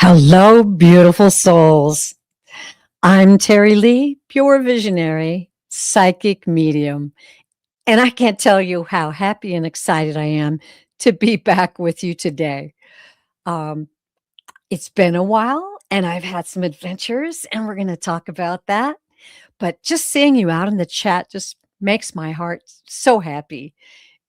Hello, beautiful souls. I'm Terry Lee, pure visionary, psychic medium, and I can't tell you how happy and excited I am to be back with you today. Um, it's been a while, and I've had some adventures, and we're going to talk about that. But just seeing you out in the chat just makes my heart so happy.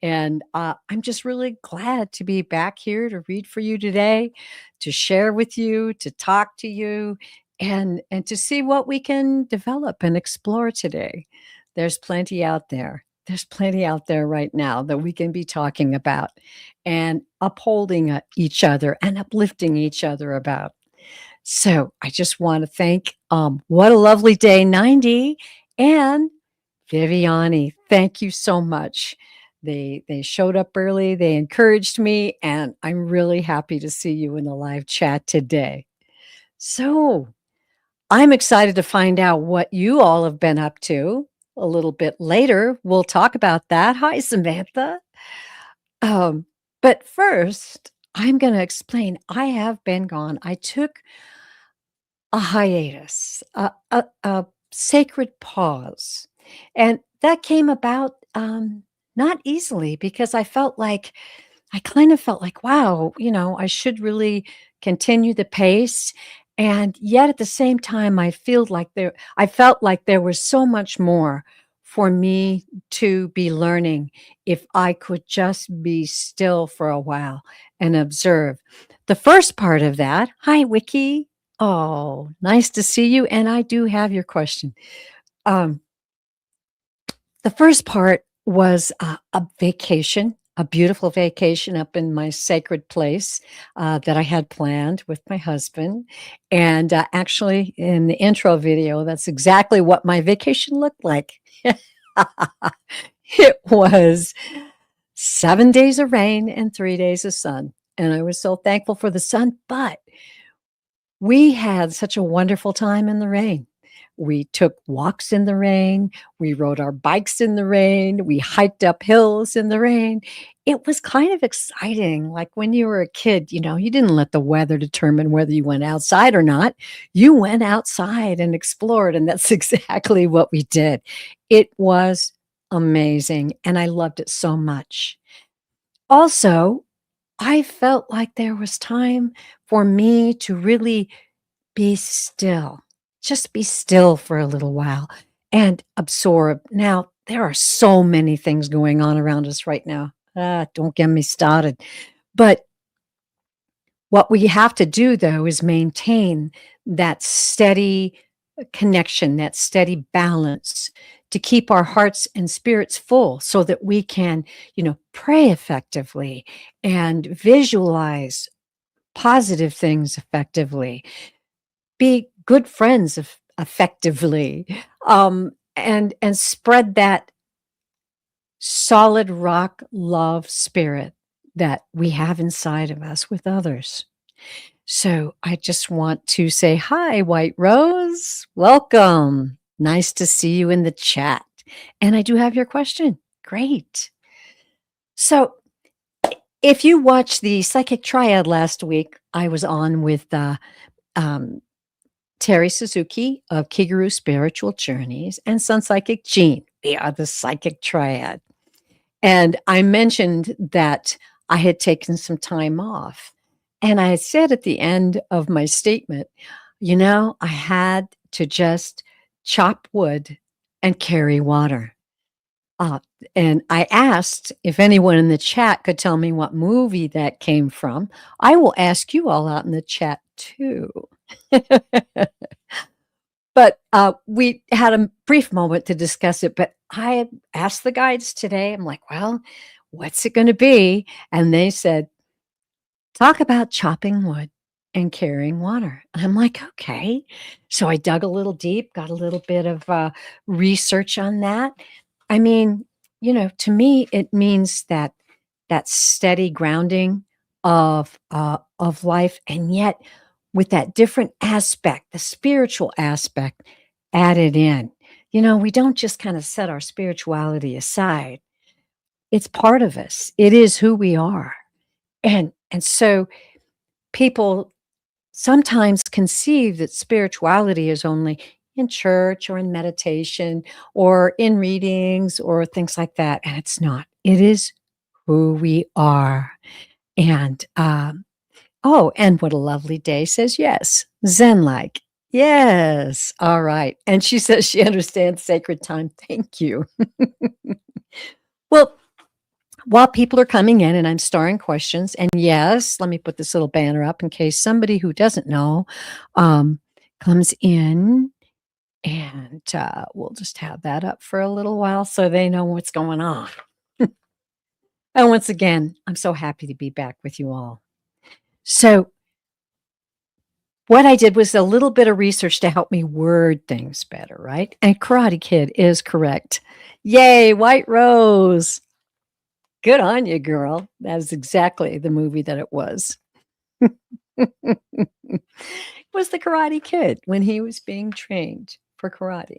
And I'm just really glad to be back here to read for you today, to share with you, to talk to you, and to see what we can develop and explore today. There's plenty out there. There's plenty out there right now that we can be talking about and upholding each other and uplifting each other about. So I just want to thank What a Lovely Day 90 and Viviani. Thank you so much. They showed up early, they encouraged me, and I'm really happy to see you in the live chat today. So, I'm excited to find out what you all have been up to. A little bit later, we'll talk about that. Hi, Samantha. Um, but first, I'm going to explain. I have been gone. I took a hiatus, a sacred pause. And that came about not easily because I kind of felt like, wow, I should really continue the pace. And yet at the same time, I felt like there was so much more for me to be learning if I could just be still for a while and observe. The first part of that, hi, Wiki. Oh, nice to see you. And I do have your question. Um, the first part was a vacation, a beautiful vacation up in my sacred place that I had planned with my husband. And actually, in the intro video, that's exactly what my vacation looked like. It was 7 days of rain and 3 days of sun. And I was so thankful for the sun, but we had such a wonderful time in the rain. We took walks in the rain. We rode our bikes in the rain. We hiked up hills in the rain. It was kind of exciting. Like when you were a kid, you didn't let the weather determine whether you went outside or not. You went outside and explored, and that's exactly what we did. It was amazing, and I loved it so much. Also, I felt like there was time for me to really be still, just be still for a little while and absorb. Now, there are so many things going on around us right now. Don't get me started. But what we have to do, though, is maintain that steady connection, that steady balance to keep our hearts and spirits full so that we can, pray effectively and visualize positive things effectively, be good friends effectively, and spread that solid rock love spirit that we have inside of us with others. So I just want to say hi, White Rose. Welcome. Nice to see you in the chat. And I do have your question. Great. So if you watched the Psychic Triad last week, I was on with um, Terry Suzuki of Kiguru Spiritual Journeys and Sun Psychic Jean. We are the Psychic Triad. And I mentioned that I had taken some time off. And I said at the end of my statement, I had to just chop wood and carry water. Uh, and I asked if anyone in the chat could tell me what movie that came from. I will ask you all out in the chat too. But we had a brief moment to discuss it. But I asked the guides today, I'm like, well, what's it going to be? And they said, talk about chopping wood and carrying water. And I'm like, okay. So I dug a little deep, got a little bit of research on that. I mean, to me, it means that steady grounding of life, and yet with that different aspect, the spiritual aspect added in. We don't just kind of set our spirituality aside. It's part of us. It is who we are. And so people sometimes conceive that spirituality is only in church or in meditation or in readings or things like that. And it's not. It is who we are. And oh, and what a lovely day says yes. Zen like. Yes. All right. And she says she understands sacred time. Thank you. Well, while people are coming in and I'm starring questions, and yes, let me put this little banner up in case somebody who doesn't know comes in, and we'll just have that up for a little while so they know what's going on. And once again, I'm so happy to be back with you all. So what I did was a little bit of research to help me word things better, right? And Karate Kid is correct. Yay, White Rose. Good on you, girl. That is exactly the movie that it was. It was the Karate Kid when he was being trained for karate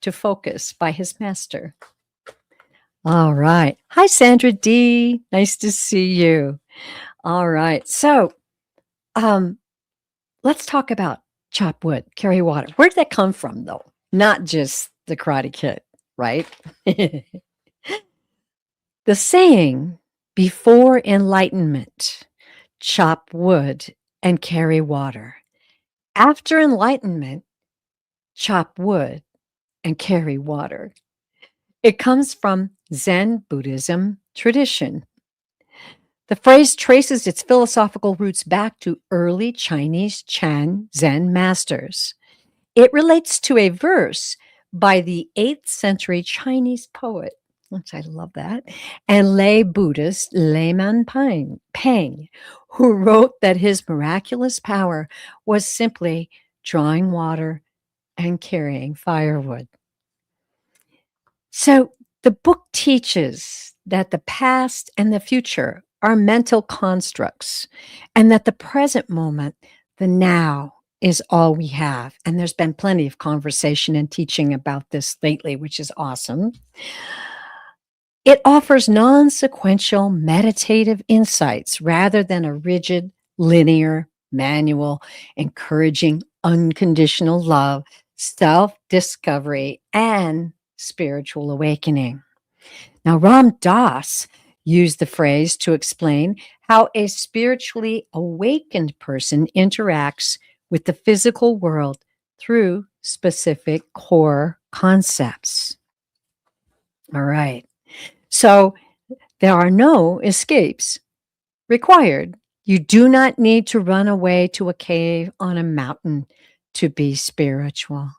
to focus by his master. All right. Hi, Sandra D. Nice to see you. All right. So, let's talk about chop wood, carry water. Where did that come from, though? Not just the Karate Kid, right? The saying, before enlightenment, chop wood and carry water. After enlightenment, chop wood and carry water. It comes from Zen Buddhism tradition. The phrase traces its philosophical roots back to early Chinese Chan Zen masters. It relates to a verse by the 8th century Chinese poet, which I love that, and lay Buddhist Layman Pang, who wrote that his miraculous power was simply drawing water and carrying firewood. So the book teaches that the past and the future are mental constructs, and that the present moment, the now, is all we have. And there's been plenty of conversation and teaching about this lately, which is awesome. It offers non-sequential meditative insights rather than a rigid, linear manual encouraging unconditional love, self-discovery, and spiritual awakening. Now, Ram Dass used the phrase to explain how a spiritually awakened person interacts with the physical world through specific core concepts. All right. So there are no escapes required. You do not need to run away to a cave on a mountain to be spiritual.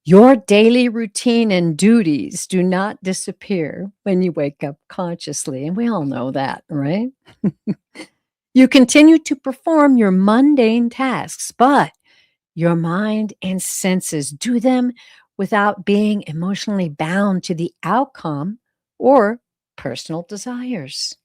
Your daily routine and duties do not disappear when you wake up consciously, and we all know that, right? You continue to perform your mundane tasks, but your mind and senses do them without being emotionally bound to the outcome or personal desires.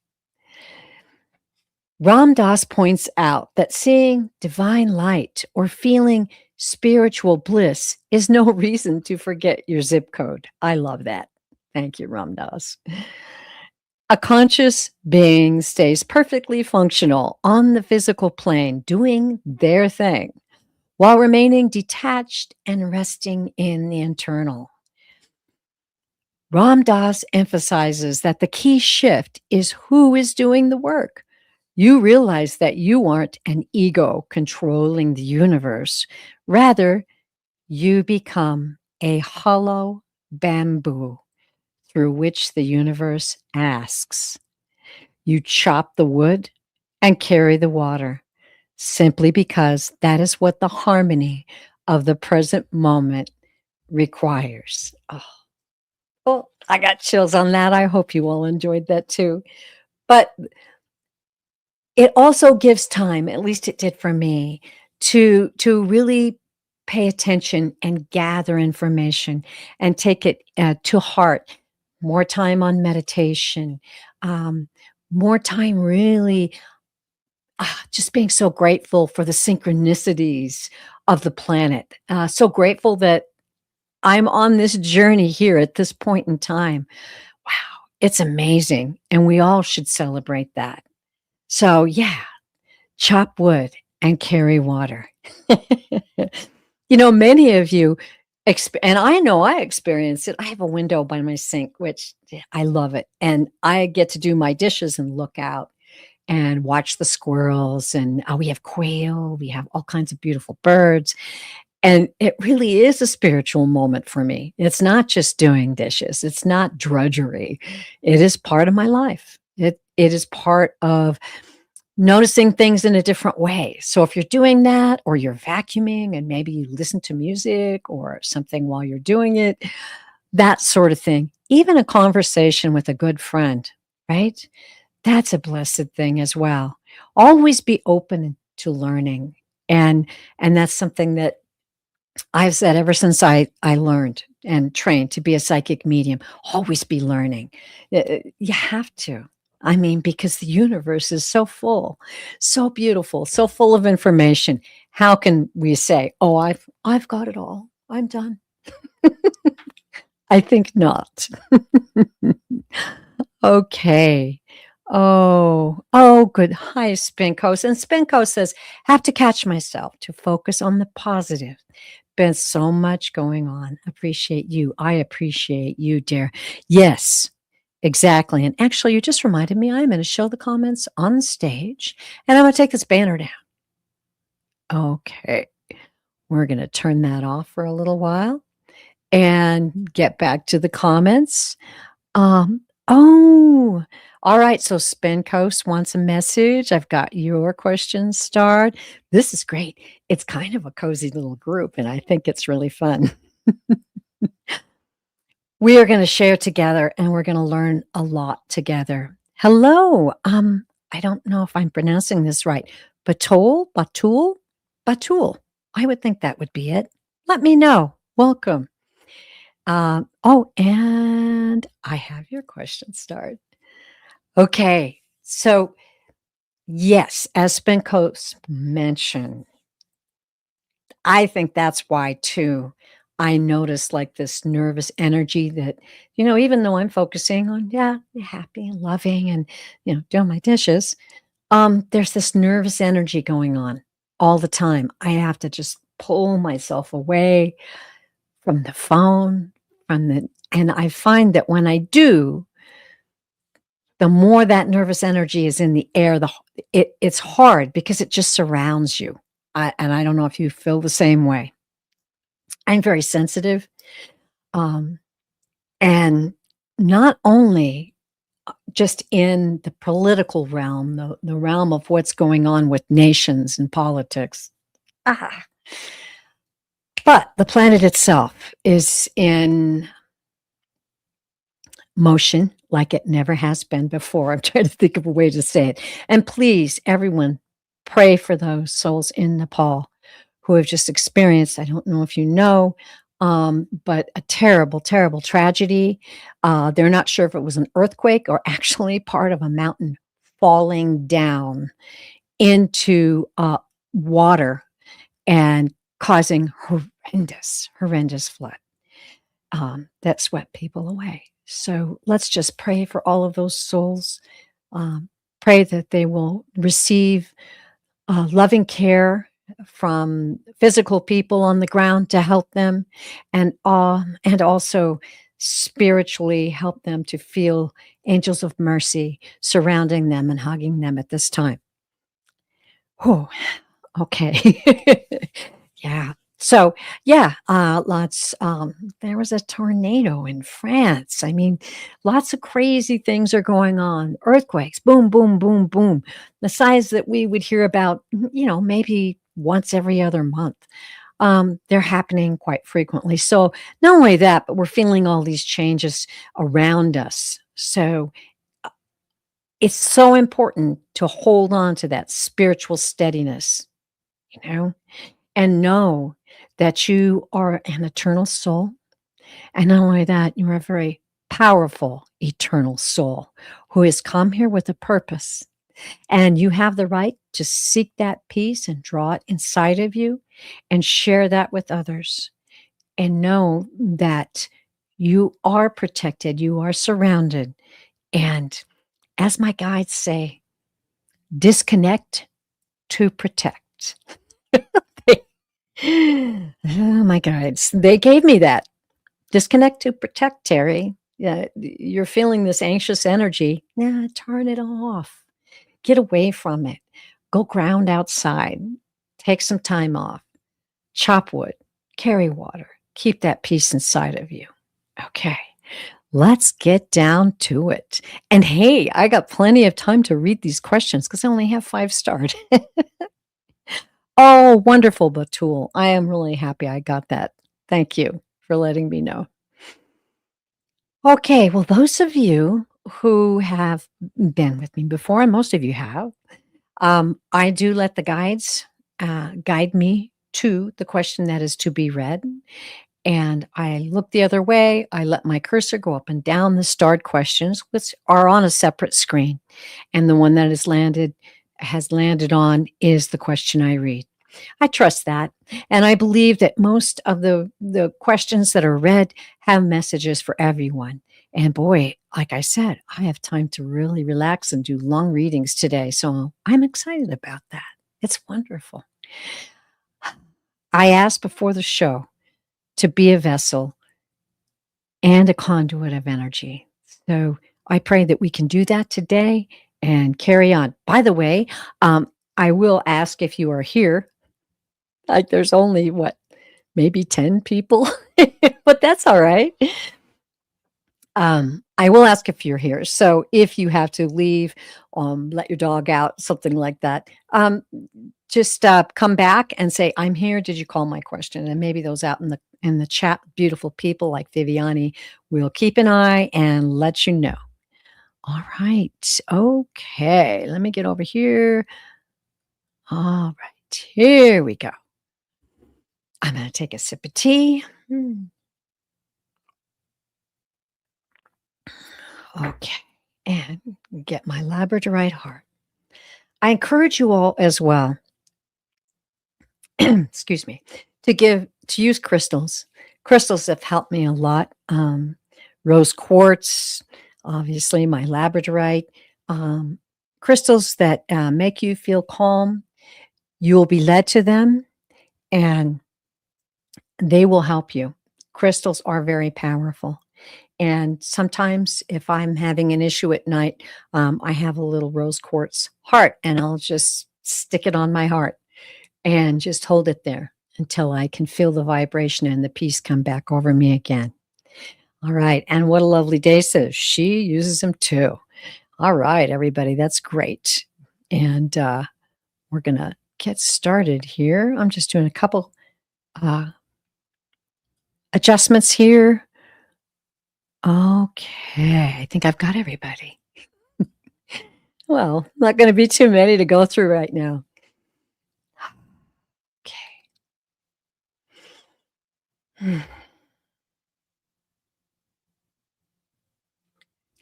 Ram Dass points out that seeing divine light or feeling spiritual bliss is no reason to forget your zip code. I love that. Thank you, Ram Dass. A conscious being stays perfectly functional on the physical plane, doing their thing, while remaining detached and resting in the internal. Ram Dass emphasizes that the key shift is who is doing the work. You realize that you aren't an ego controlling the universe. Rather, you become a hollow bamboo through which the universe asks. You chop the wood and carry the water, simply because that is what the harmony of the present moment requires. Oh, I got chills on that. I hope you all enjoyed that too. But it also gives time, at least it did for me, to really pay attention and gather information and take it to heart. More time on meditation, more time really just being so grateful for the synchronicities of the planet. So grateful that I'm on this journey here at this point in time. Wow, it's amazing. And we all should celebrate that. So, yeah, chop wood and carry water. Many of you, and I know I experience it. I have a window by my sink, which I love it. And I get to do my dishes and look out and watch the squirrels. And we have quail, we have all kinds of beautiful birds. And it really is a spiritual moment for me. It's not just doing dishes, it's not drudgery. It is part of my life. It is part of noticing things in a different way. So if you're doing that, or you're vacuuming and maybe you listen to music or something while you're doing it, that sort of thing, even a conversation with a good friend, right? That's a blessed thing as well. Always be open to learning. And that's something that I've said ever since I learned and trained to be a psychic medium. Always be learning. You have to. I mean, because the universe is so full, so beautiful, so full of information. How can we say, "Oh, I've got it all. I'm done"? I think not. Okay. Oh, good. Hi, Spinkos. And Spinko says, have to catch myself to focus on the positive. Been so much going on. Appreciate you. I appreciate you, dear. Yes, exactly. And actually, you just reminded me I'm going to show the comments on stage and I'm going to take this banner down. Okay. We're going to turn that off for a little while and get back to the comments. Oh, all right. So Spin Coast wants a message. I've got your question starred. This is great. It's kind of a cozy little group, and I think it's really fun. We are going to share together and we're going to learn a lot together. Hello. I don't know if I'm pronouncing this right. Batul. I would think that would be it. Let me know. Welcome. And I have your question starred. Okay. So, yes, as Spinkos mentioned, I think that's why too. I notice like this nervous energy that, even though I'm focusing on, happy and loving and, doing my dishes, there's this nervous energy going on all the time. I have to just pull myself away from the phone, and I find that when I do, the more that nervous energy is in the air, it's hard because it just surrounds you. And I don't know if you feel the same way. I'm very sensitive, and not only just in the political realm, the realm of what's going on with nations and politics, ah, but the planet itself is in motion like it never has been before. I'm trying to think of a way to say it. And please, everyone, pray for those souls in Nepal who have just experienced, I don't know if you know, but a terrible, terrible tragedy. They're not sure if it was an earthquake or actually part of a mountain falling down into water and causing horrendous flood that swept people away. So let's just pray for all of those souls. Pray that they will receive loving care from physical people on the ground to help them, and also spiritually help them to feel angels of mercy surrounding them and hugging them at this time. Oh, okay. Yeah. So, yeah, there was a tornado in France. I mean, lots of crazy things are going on. Earthquakes, boom, boom, boom, boom. The size that we would hear about, maybe once every other month. They're happening quite frequently. So, not only that, but we're feeling all these changes around us. So, it's so important to hold on to that spiritual steadiness, you know? And know that you are an eternal soul. And not only that, you're a very powerful eternal soul who has come here with a purpose. And you have the right to seek that peace and draw it inside of you and share that with others. And know that you are protected, you are surrounded. And as my guides say, disconnect to protect. Oh, my guides. They gave me that. Disconnect to protect, Terry. Yeah, you're feeling this anxious energy. Nah, turn it off. Get away from it. Go ground outside. Take some time off. Chop wood. Carry water. Keep that peace inside of you. Okay, let's get down to it. And hey, I got plenty of time to read these questions because I only have 5 starred. Oh, wonderful, Batul. I am really happy I got that. Thank you for letting me know. Okay, well, those of you who have been with me before, and most of you have, I do let the guides guide me to the question that is to be read. And I look the other way. I let my cursor go up and down the starred questions, which are on a separate screen. And the one that has landed on is the question I read. I trust that. And I believe that most of the questions that are read have messages for everyone. And boy, like I said, I have time to really relax and do long readings today. So I'm excited about that. It's wonderful. I asked before the show to be a vessel and a conduit of energy. So I pray that we can do that today and carry on. By the way, I will ask if you are here. Like there's only maybe 10 people, but that's all right. I will ask if you're here. So if you have to leave, let your dog out, something like that, just come back and say, I'm here. Did you call my question? And maybe those out in the chat, beautiful people like Viviani will keep an eye and let you know. All right. Okay. Let me get over here. All right. Here we go. I'm going to take a sip of tea. Okay. And get my labradorite heart. I encourage you all as well, excuse me, to use crystals. Crystals have helped me a lot. Rose quartz, obviously my labradorite, crystals that make you feel calm. You will be led to them and they will help you. Crystals are very powerful. And sometimes if I'm having an issue at night, I have a little rose quartz heart and I'll just stick it on my heart and just hold it there until I can feel the vibration and the peace come back over me again. All right. And what a lovely day says she uses them too. All right, everybody. That's great. And we're going to get started here. I'm just doing a couple adjustments here. Okay, I think I've got everybody. Well, not going to be too many to go through right now. Okay.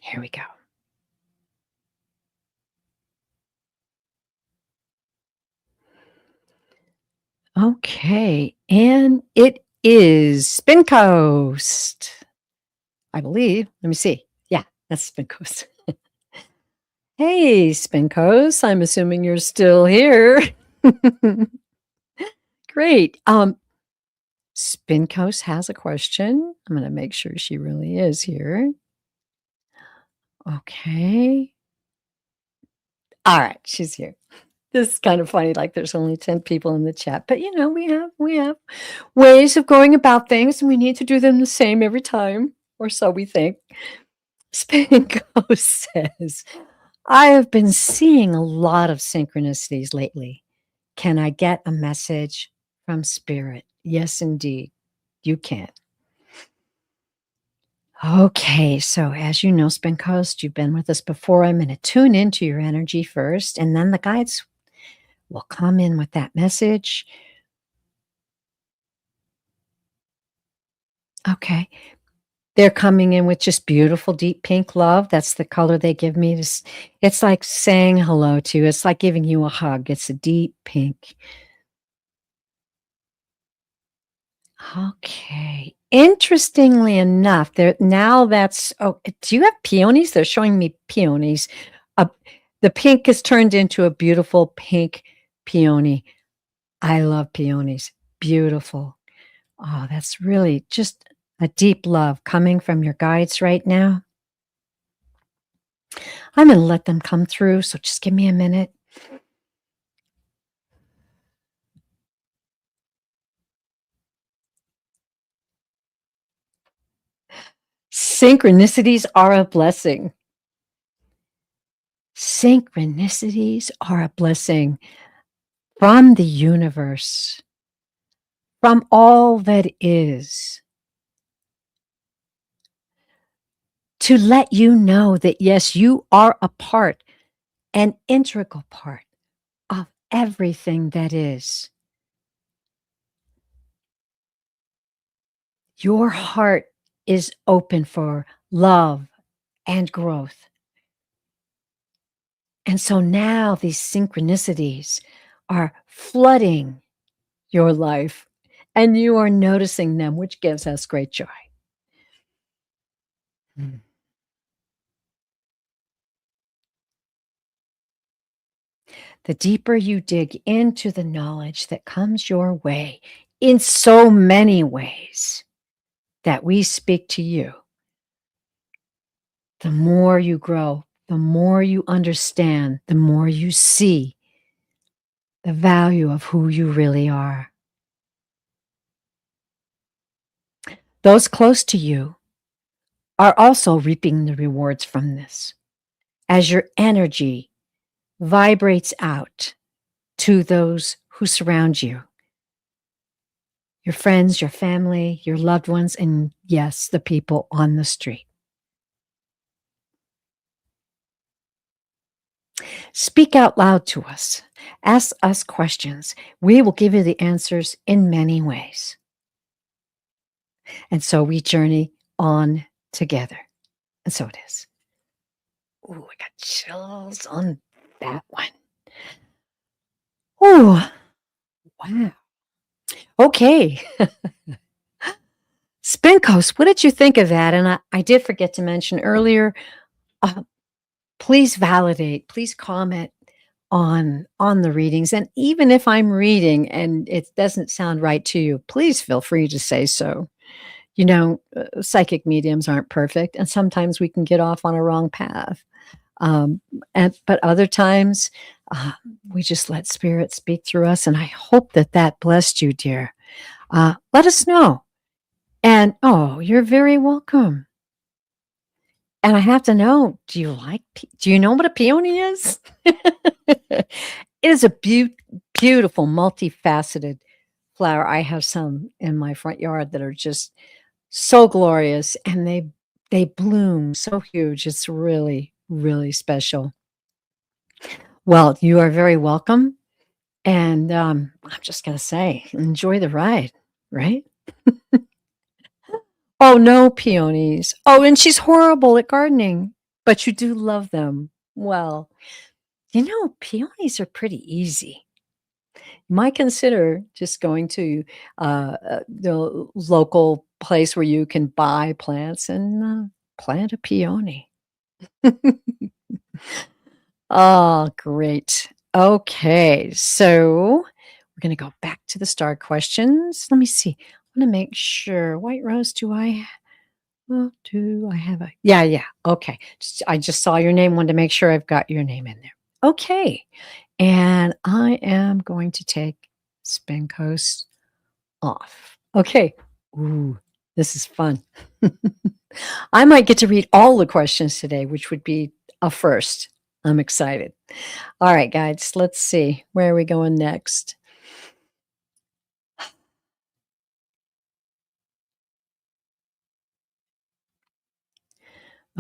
Here we go. Okay, and it is Spin Coast, I believe. Let me see. Yeah, that's Spin Coast. Hey, Spin Coast. I'm assuming you're still here. Great. Spin Coast has a question. I'm going to make sure she really is here. Okay. All right, she's here. This is kind of funny, like there's only 10 people in the chat, but we have ways of going about things and we need to do them the same every time, or so we think. Spin Ghost says, I have been seeing a lot of synchronicities lately. Can I get a message from Spirit? Yes, indeed, you can. Okay, so as you know, Spin Coast, you've been with us before. I'm going to tune into your energy first, and then the guides will come in with that message. Okay. They're coming in with just beautiful, deep pink love. That's the color they give me. It's like saying hello to you. It's like giving you a hug. It's a deep pink. Okay. Interestingly enough, do you have peonies? They're showing me peonies. The pink is turned into a beautiful pink peony. I love peonies. Beautiful. Oh, that's really just a deep love coming from your guides right now. I'm going to let them come through, so just give me a minute. Synchronicities are a blessing. Synchronicities are a blessing from the universe, from all that is, to let you know that, yes, you are a part, an integral part of everything that is. Your heart is open for love and growth. And so now these synchronicities are flooding your life, and you are noticing them, which gives us great joy. Mm. The deeper you dig into the knowledge that comes your way in so many ways that we speak to you, the more you grow, the more you understand, the more you see the value of who you really are. Those close to you are also reaping the rewards from this as your energy vibrates out to those who surround you, your friends, your family, your loved ones, and yes, the people on the street. Speak out loud to us. Ask us questions. We will give you the answers in many ways. And so we journey on together. And so it is. Ooh, I got chills on that one. Ooh, wow. Okay. Spin Coast, what did you think of that? And I did forget to mention earlier, uh, please validate, please comment on the readings. And even if I'm reading and it doesn't sound right to you, please feel free to say so. You know, psychic mediums aren't perfect, and sometimes we can get off on a wrong path. But other times, we just let spirit speak through us. And I hope that that blessed you, dear. Let us know. And oh, you're very welcome. And I have to know, do you know what a peony is? It is a beautiful, multifaceted flower. I have some in my front yard that are just so glorious, and they bloom so huge. It's really, really special. Well, you are very welcome. And I'm just going to say, enjoy the ride, right? Oh, no, peonies. Oh, and she's horrible at gardening, but you do love them. Well, you know, peonies are pretty easy. You might consider just going to the local place where you can buy plants and plant a peony. Oh, great. Okay, so we're going to go back to the star questions. Let me see. I want to make sure. White Rose, do I have a? Yeah. Okay. I just saw your name. Wanted to make sure I've got your name in there. Okay. And I am going to take Spin Coast off. Okay. Ooh, this is fun. I might get to read all the questions today, which would be a first. I'm excited. All right, guys, let's see. Where are we going next?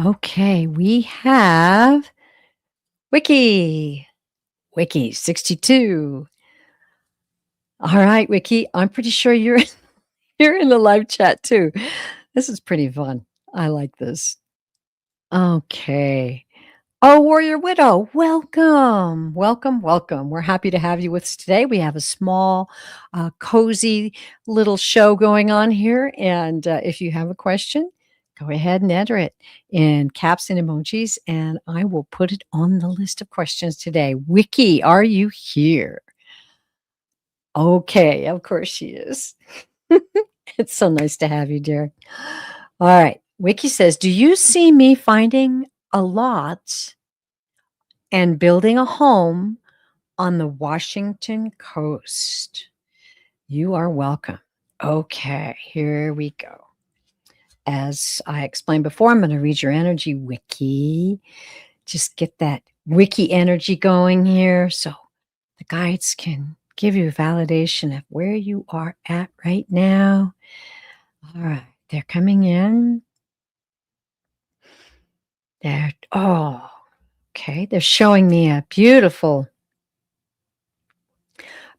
Okay, we have Wiki 62. All right, Wiki, I'm pretty sure you're in the live chat too. This is pretty fun. I like this. Okay. Oh, Warrior Widow, welcome. Welcome, welcome. We're happy to have you with us today. We have a small, cozy little show going on here. And if you have a question, go ahead and enter it in caps and emojis, and I will put it on the list of questions today. Wiki, are you here? Okay, of course she is. It's so nice to have you, dear. All right. Wiki says, do you see me finding a lot and building a home on the Washington coast? You are welcome. Okay, here we go. As I explained before, I'm going to read your energy wiki. Just get that wiki energy going here so the guides can give you validation of where you are at right now. All right, they're coming in. Okay. They're showing me a beautiful,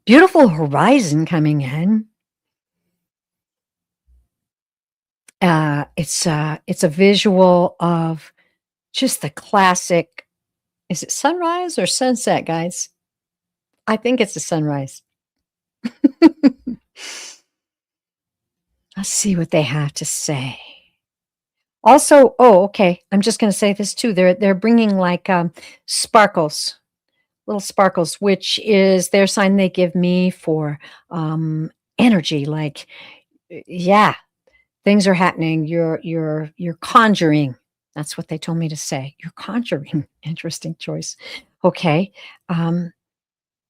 beautiful horizon coming in. It's a visual of just the classic. Is it sunrise or sunset, guys? I think it's a sunrise. Let's see what they have to say. Also, okay. I'm just going to say this too. They're bringing like sparkles, little sparkles, which is their sign they give me for energy. Like, yeah, things are happening. You're conjuring. That's what they told me to say. You're conjuring. Interesting choice. Okay.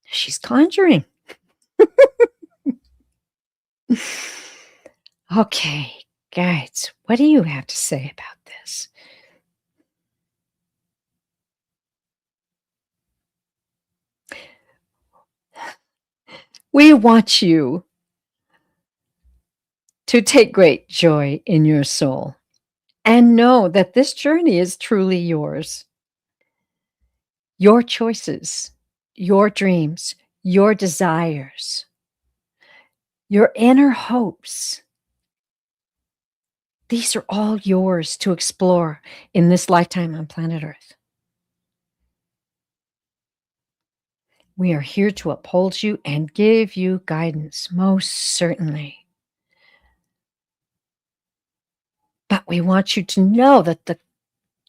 She's conjuring. Okay, guys, what do you have to say about this? We want you to take great joy in your soul and know that this journey is truly yours. Your choices, your dreams, your desires, your inner hopes. These are all yours to explore in this lifetime on planet Earth. We are here to uphold you and give you guidance, most certainly. But we want you to know that the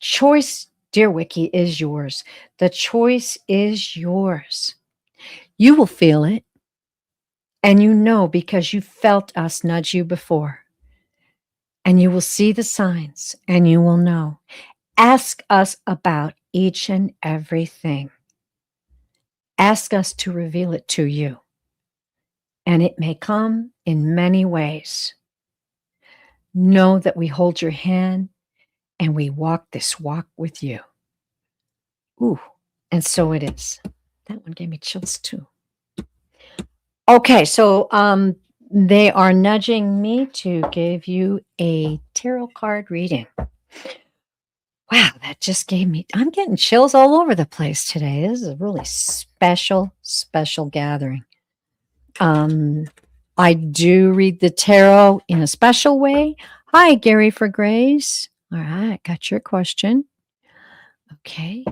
choice, dear Wiki, is yours. The choice is yours. You will feel it. And you know because you felt us nudge you before. And you will see the signs and you will know. Ask us about each and everything. Ask us to reveal it to you. And it may come in many ways. Know that we hold your hand and we walk this walk with you. Ooh, and so it is. That one gave me chills too. Okay, so they are nudging me to give you a tarot card reading. Wow, that just gave me, I'm getting chills all over the place today. This is a really special, special gathering. I do read the tarot in a special way. Hi, Gary for Grace. All right, got your question. Okay.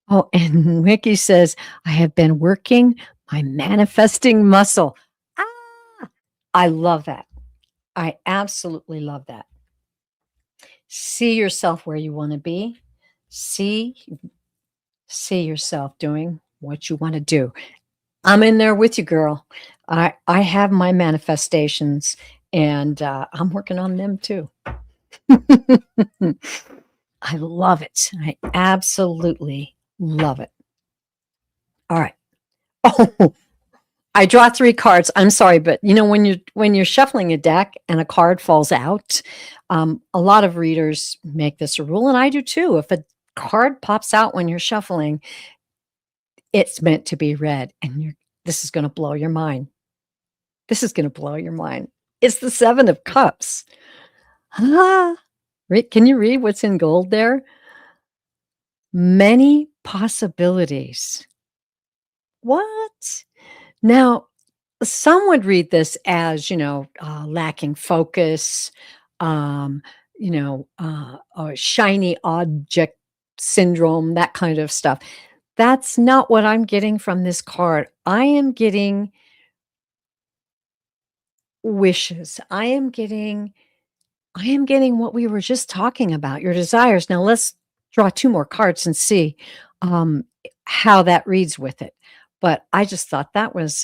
Oh, and Wiki says, I have been working my manifesting muscle. Ah, I love that. I absolutely love that. See yourself where you want to be. See yourself doing what you want to do. I'm in there with you, girl. I have my manifestations and I'm working on them too. I love it. I absolutely love it. All right. Oh, I draw 3 cards. I'm sorry, but you know when you're shuffling a deck and a card falls out, a lot of readers make this a rule, and I do too. If a card pops out when you're shuffling, it's meant to be read, and this is going to blow your mind. This is going to blow your mind. It's the 7 of Cups. Ah, can you read what's in gold there? Many possibilities. What? Now, some would read this as, lacking focus, or shiny object syndrome, that kind of stuff. That's not what I'm getting from this card. I am getting wishes. I am getting what we were just talking about, your desires. Now let's draw 2 more cards and see how that reads with it. But I just thought that was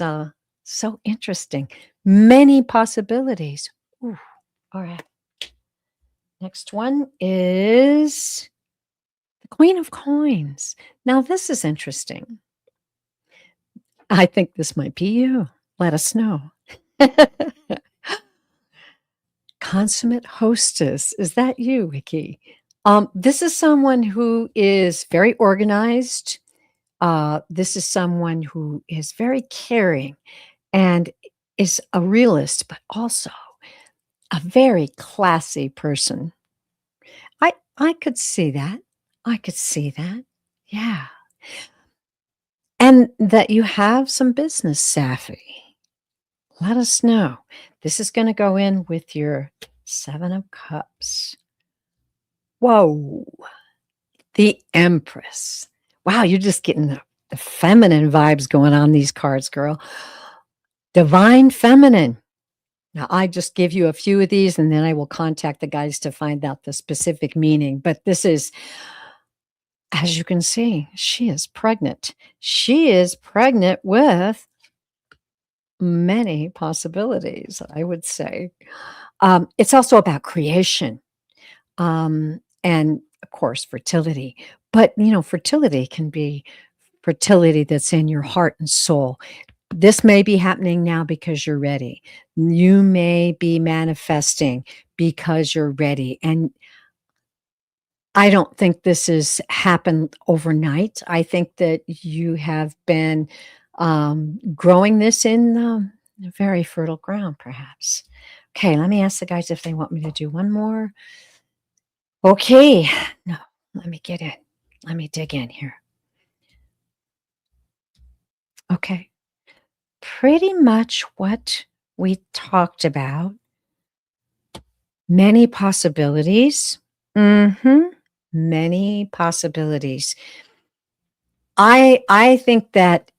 So interesting. Many possibilities. Ooh, all right. Next one is the Queen of Coins. Now, this is interesting. I think this might be you. Let us know. Consummate hostess. Is that you, Vicky? This is someone who is very organized. This is someone who is very caring and is a realist, but also a very classy person. I could see that. I could see that. Yeah. And that you have some business savvy. Let us know. This is going to go in with your 7 of Cups. Whoa. The Empress. Wow, you're just getting the feminine vibes going on these cards, girl. Divine Feminine. Now, I just give you a few of these and then I will contact the guys to find out the specific meaning. But this is, as you can see, she is pregnant. She is pregnant with many possibilities, I would say. It's also about creation and, of course, fertility. But, fertility can be fertility that's in your heart and soul. This may be happening now because you're ready. You may be manifesting because you're ready. And I don't think this has happened overnight. I think that you have been growing this in very fertile ground, perhaps. Okay, let me ask the guys if they want me to do one more. Okay, no, let me get in. Let me dig in here. Okay, pretty much what we talked about. Many possibilities. Many possibilities. I think that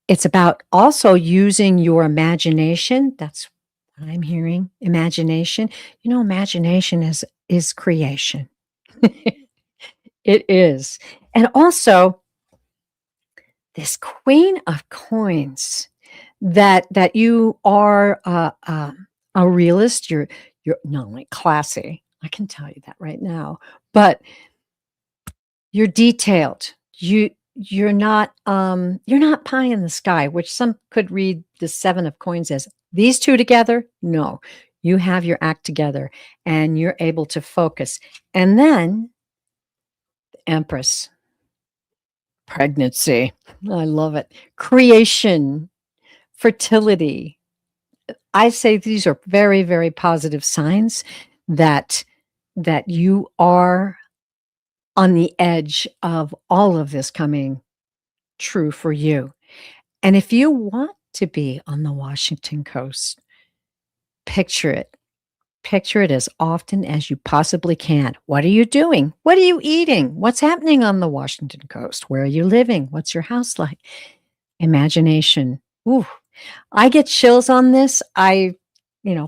it's about also using your imagination. That's what I'm hearing. Imagination. Imagination is creation. It is. And also this Queen of Coins that you are a realist. You're not only classy. I can tell you that right now, but you're detailed. You're not pie in the sky, which some could read the 7 of Coins as these two together. No, you have your act together and you're able to focus. And then the Empress, pregnancy. I love it. Creation, fertility. I say these are very, very positive signs that you are on the edge of all of this coming true for you. And if you want to be on the Washington coast, picture it. Picture it as often as you possibly can. What are you doing? What are you eating? What's happening on the Washington coast? Where are you living? What's your house like? Imagination. Ooh, I get chills on this. I,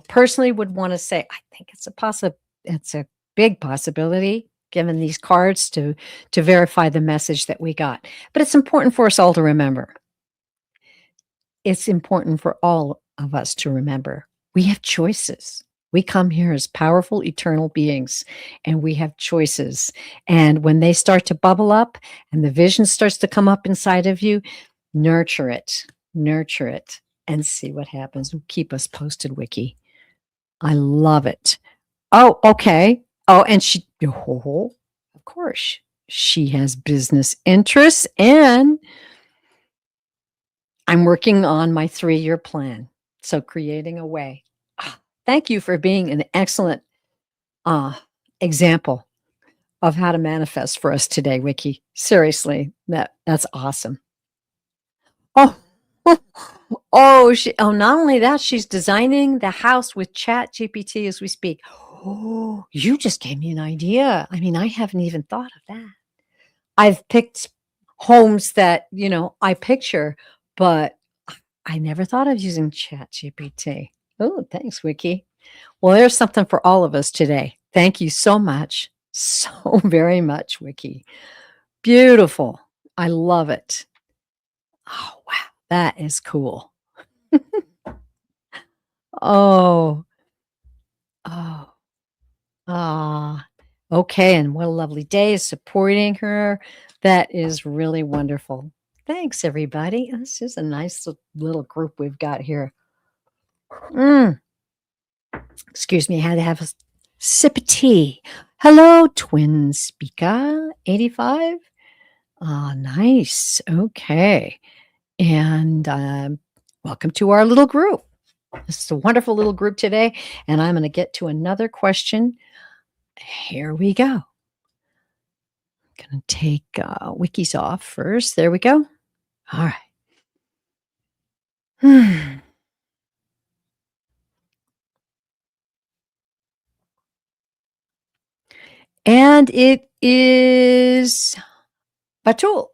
personally would want to say, I think it's a big possibility given these cards to verify the message that we got. But it's important for us all to remember. It's important for all of us to remember we have choices. We come here as powerful, eternal beings, and we have choices. And when they start to bubble up and the vision starts to come up inside of you, nurture it, and see what happens. Keep us posted, Wiki. I love it. Oh, okay. Oh, and of course, she has business interests, and I'm working on my 3-year plan. So creating a way. Thank you for being an excellent example of how to manifest for us today, Wiki. Seriously, that's awesome. Oh, not only that, she's designing the house with Chat GPT as we speak. Oh, you just gave me an idea. I mean, I haven't even thought of that. I've picked homes that, I picture, but I never thought of using Chat GPT. Oh, thanks, Wiki. Well, there's something for all of us today. Thank you so much. So very much, Wiki. Beautiful. I love it. Oh, wow. That is cool. Oh, oh, ah. Okay, and what a lovely day supporting her. That is really wonderful. Thanks, everybody. This is a nice little group we've got here. Mm, excuse me, I had to have a sip of tea. Hello, twin speaker 85. Ah, nice. Okay. And welcome to our little group. This is a wonderful little group today. And I'm going to get to another question. Here we go. Going to take wikis off first. There we go. All right. And it is Batul.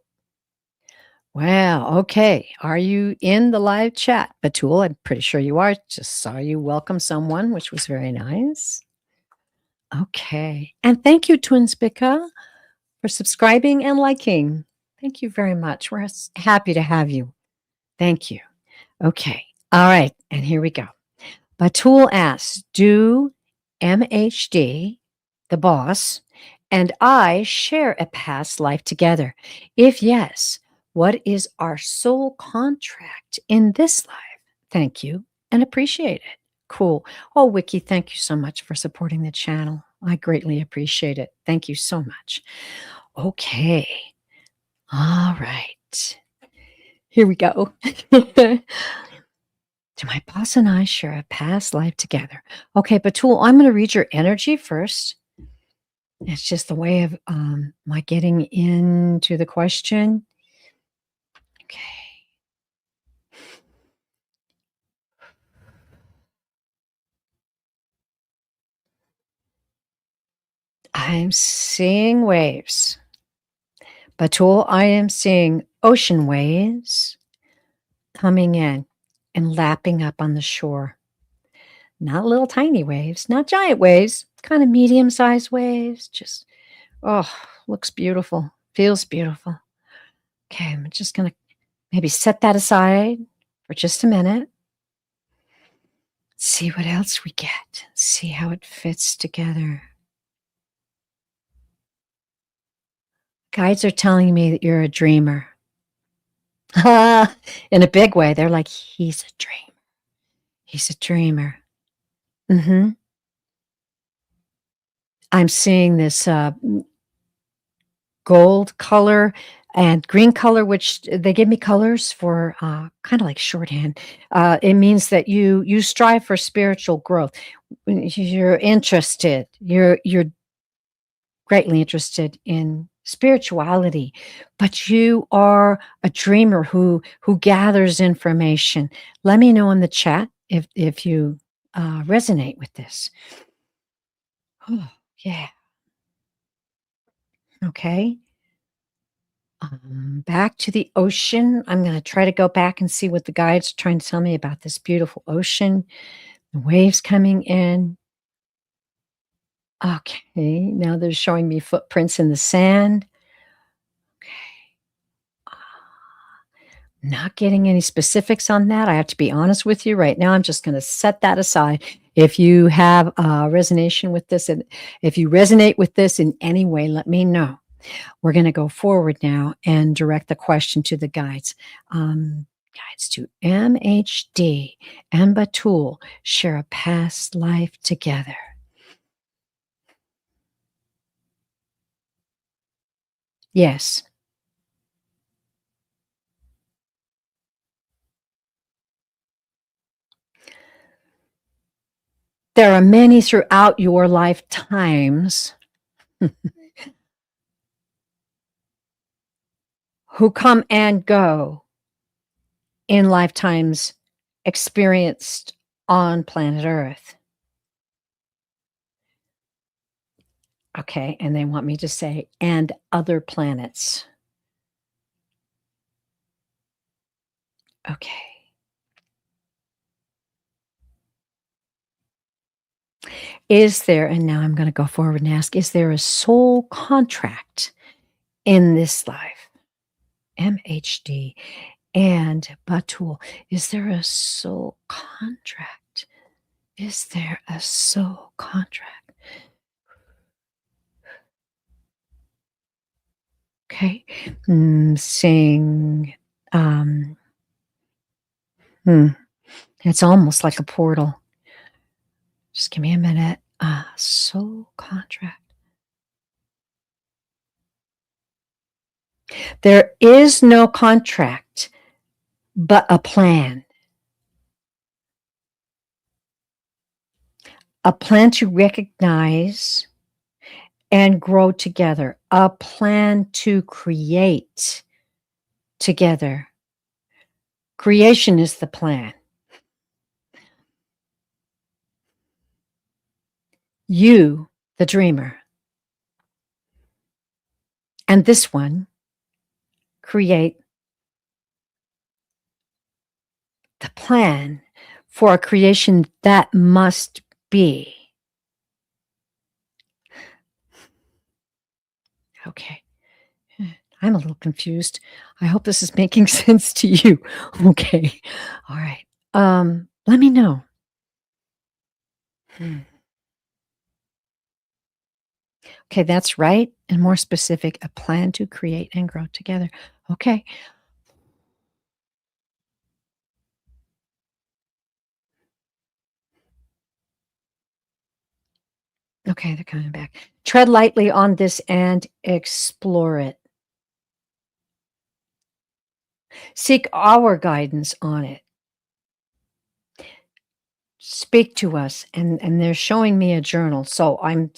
Wow. Okay. Are you in the live chat, Batul? I'm pretty sure you are. Just saw you welcome someone, which was very nice. Okay. And thank you, Twinspika, for subscribing and liking. Thank you very much. We're happy to have you. Thank you. Okay. All right. And here we go. Batul asks, do MHD, the boss, and I share a past life together? If yes, what is our soul contract in this life? Thank you and appreciate it. Cool. Oh, Wiki, thank you so much for supporting the channel. I greatly appreciate it. Thank you so much. Okay. All right. Here we go. Do my boss and I share a past life together? Okay, Batul, I'm going to read your energy first. It's just the way of my getting into the question. Okay. I'm seeing waves. Batul, I am seeing ocean waves coming in and lapping up on the shore. Not little tiny waves, not giant waves, kind of medium-sized waves. Just, oh, looks beautiful, feels beautiful. Okay, I'm just going to maybe set that aside for just a minute. See what else we get. See how it fits together. Guides are telling me that you're a dreamer. In a big way. They're like, he's a dreamer. He's a dreamer. Mm-hmm. I'm seeing this gold color and green color, which they give me colors for kind of like shorthand. It means that you strive for spiritual growth. You're interested. You're greatly interested in spirituality, but you are a dreamer who gathers information. Let me know in the chat if you resonate with this. Oh, yeah. Okay. Back to the ocean. I'm going to try to go back and see what the guides are trying to tell me about this beautiful ocean, the waves coming in. Okay, now they're showing me footprints in the sand. Okay. Not getting any specifics on that. I have to be honest with you right now. I'm just going to set that aside. If you have resonation with this, and if you resonate with this in any way, let me know. We're going to go forward now and direct the question to the guides. Guides to MHD and Batul share a past life together. Yes. There are many throughout your lifetimes who come and go in lifetimes experienced on planet Earth. Okay, and they want me to say, and other planets. Okay. Is there, and now I'm going to go forward and ask, is there a soul contract in this life? MHD and Batul, is there a soul contract Is there a soul contract? Okay. Saying, um, hmm, it's almost like a portal. Just give me a minute. Soul contract. There is no contract, but a plan. A plan to recognize and grow together. A plan to create together. Creation is the plan. You, the dreamer, and this one create the plan for a creation that must be. Okay. I'm a little confused. I hope this is making sense to you. Okay. All right. Let me know. Okay, that's right. And more specific, a plan to create and grow together. Okay. Okay, they're coming back. Tread lightly on this and explore it. Seek our guidance on it. Speak to us. And they're showing me a journal. So I'm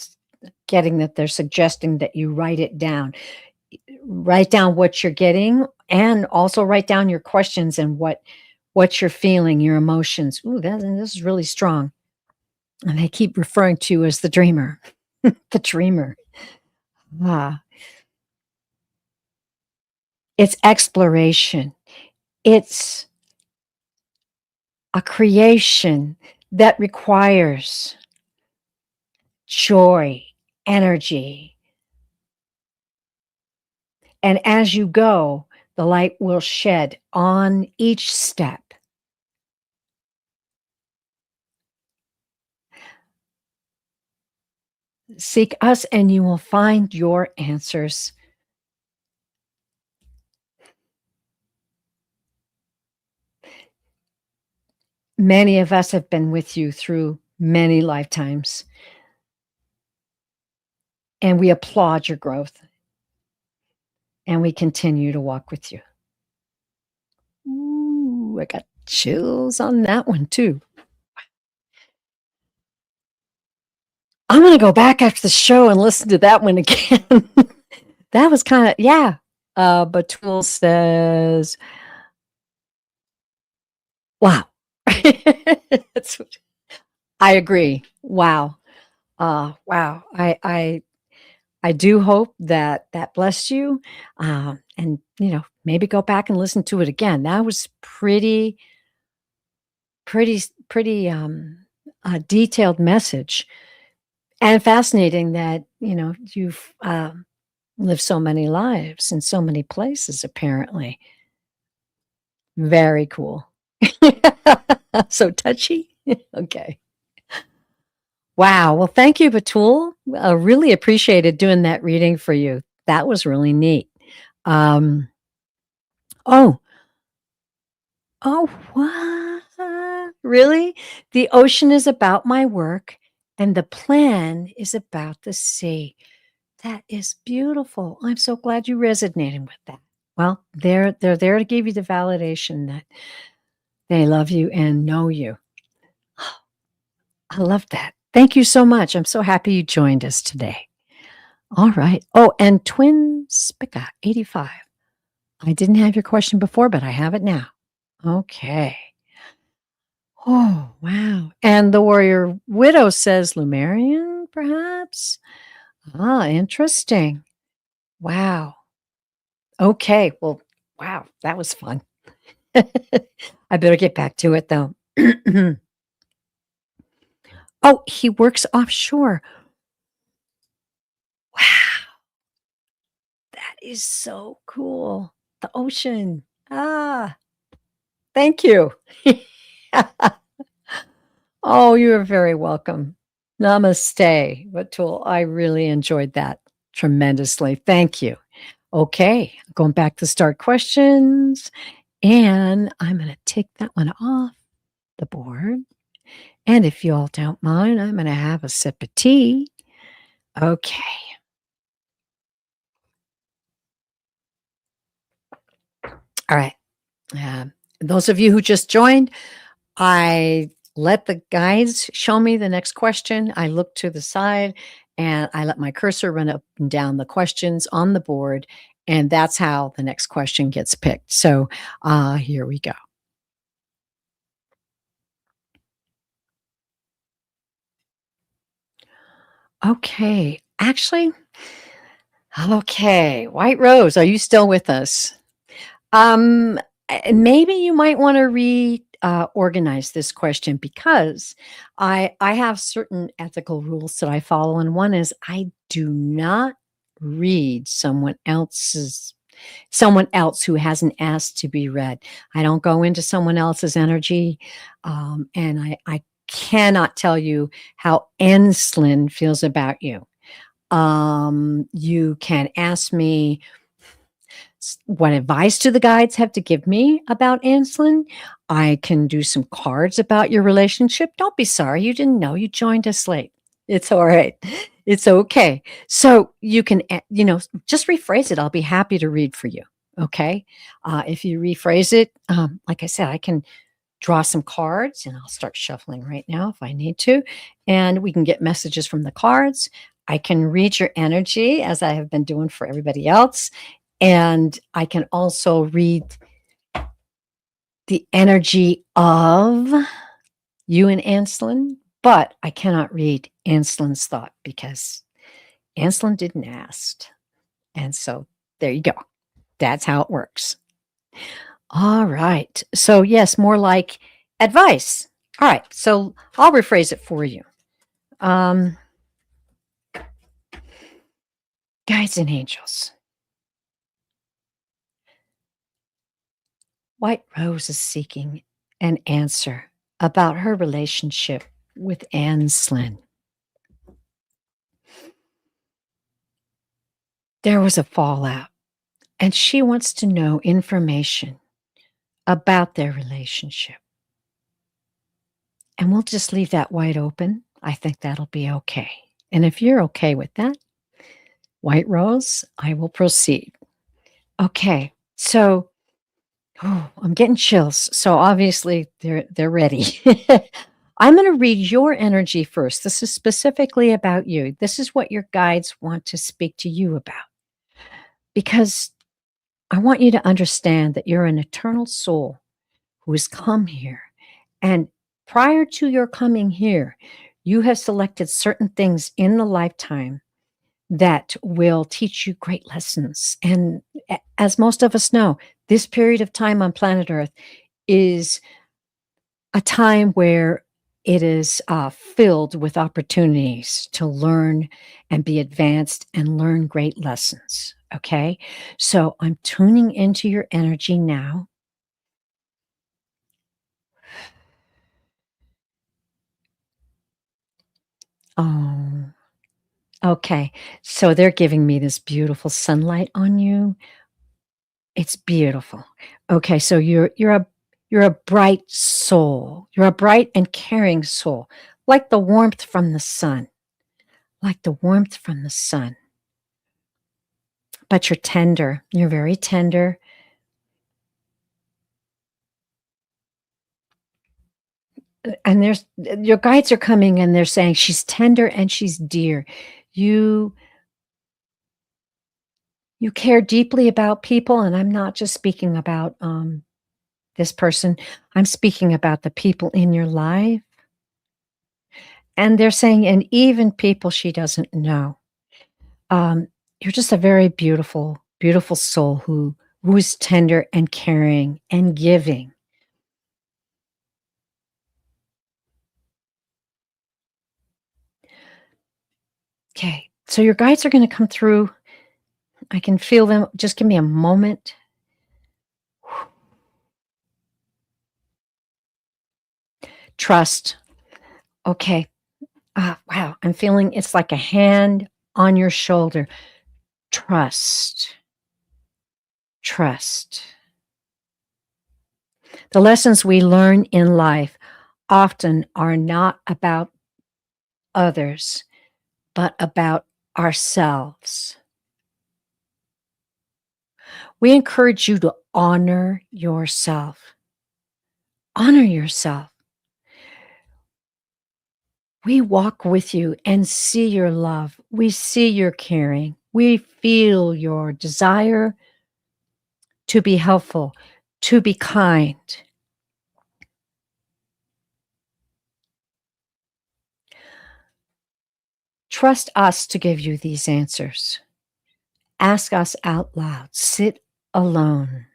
getting that they're suggesting that you write it down. Write down what you're getting and also write down your questions and what you're feeling, your emotions. Ooh, this is really strong. And they keep referring to you as the dreamer. The dreamer. Ah, it's exploration. It's a creation that requires joy, energy. And as you go, the light will shed on each step. Seek us and you will find your answers. Many of us have been with you through many lifetimes, and we applaud your growth, and we continue to walk with you. Ooh, I got chills on that one too. I'm gonna go back after the show and listen to that one again. That was kind of, yeah. But Tool says, wow. That's what, I agree. Wow. Wow. I do hope that that blessed you. And maybe go back and listen to it again. That was pretty detailed message, and fascinating that you've lived so many lives in so many places. Apparently, very cool. So touchy. Okay. Wow. Well, thank you, Batul. I really appreciated doing that reading for you. That was really neat. Um, oh, oh, what? Really? The ocean is about my work, and the plan is about the sea. That is beautiful. I'm so glad you resonated with that. Well, they're there to give you the validation that they love you and know you. I love that. Thank you so much. I'm so happy you joined us today. All right. Oh, and Twin Spica 85. I didn't have your question before, but I have it now. Okay. Oh, wow. And the Warrior Widow says Lumerian, perhaps? Ah, interesting. Wow. Okay. Well, wow. That was fun. I better get back to it, though. Oh, he works offshore. Wow. That is so cool. The ocean. Ah, thank you. Oh, you're very welcome. Namaste, Batul. I really enjoyed that tremendously. Thank you. Okay, going back to start questions, and I'm going to take that one off the board. And if you all don't mind, I'm going to have a sip of tea. Okay. All right. Those of you who just joined, I let the guides show me the next question. I look to the side and I let my cursor run up and down the questions on the board. And that's how the next question gets picked. So here we go. Okay. Actually, okay. White Rose, are you still with us? Maybe you might want to organize this question because I have certain ethical rules that I follow, and one is I do not read someone else who hasn't asked to be read. I don't go into someone else's energy, and I cannot tell you how Enslin feels about you. You can ask me what advice do the guides have to give me about Anslin? I can do some cards about your relationship. Don't be sorry. You didn't know. You joined us late. It's all right. It's okay. So you can, just rephrase it. I'll be happy to read for you. Okay. If you rephrase it, like I said, I can draw some cards and I'll start shuffling right now if I need to. And we can get messages from the cards. I can read your energy as I have been doing for everybody else. And I can also read the energy of you and Anslin, but I cannot read Anslin's thought because Anslin didn't ask. And so there you go. That's how it works. All right. So, yes, more like advice. All right. So I'll rephrase it for you. Guides and angels. White Rose is seeking an answer about her relationship with Anslin. There was a fallout, and she wants to know information about their relationship. And we'll just leave that wide open. I think that'll be okay. And if you're okay with that, White Rose, I will proceed. Okay, so I'm getting chills. So obviously they're ready. I'm going to read your energy first. This is specifically about you. This is what your guides want to speak to you about. Because I want you to understand that you're an eternal soul who has come here. And prior to your coming here, you have selected certain things in the lifetime that will teach you great lessons. And as most of us know, this period of time on planet Earth is a time where it is filled with opportunities to learn and be advanced and learn great lessons. Okay. So I'm tuning into your energy now. Oh, okay. So they're giving me this beautiful sunlight on you. It's beautiful. Okay, so you're a bright soul. You're a bright and caring soul, like the warmth from the sun. Like the warmth from the sun. But you're tender. You're very tender. And there's your guides are coming and they're saying she's tender and she's dear. You care deeply about people, and I'm not just speaking about this person. I'm speaking about the people in your life. And they're saying, and even people she doesn't know. You're just a very beautiful, beautiful soul who is tender and caring and giving. Okay, so your guides are going to come through. I can feel them. Just give me a moment. Trust. Okay. Wow. I'm feeling it's like a hand on your shoulder. Trust. Trust. The lessons we learn in life often are not about others, but about ourselves. We encourage you to honor yourself. Honor yourself. We walk with you and see your love. We see your caring. We feel your desire to be helpful, to be kind. Trust us to give you these answers. Ask us out loud. Sit alone.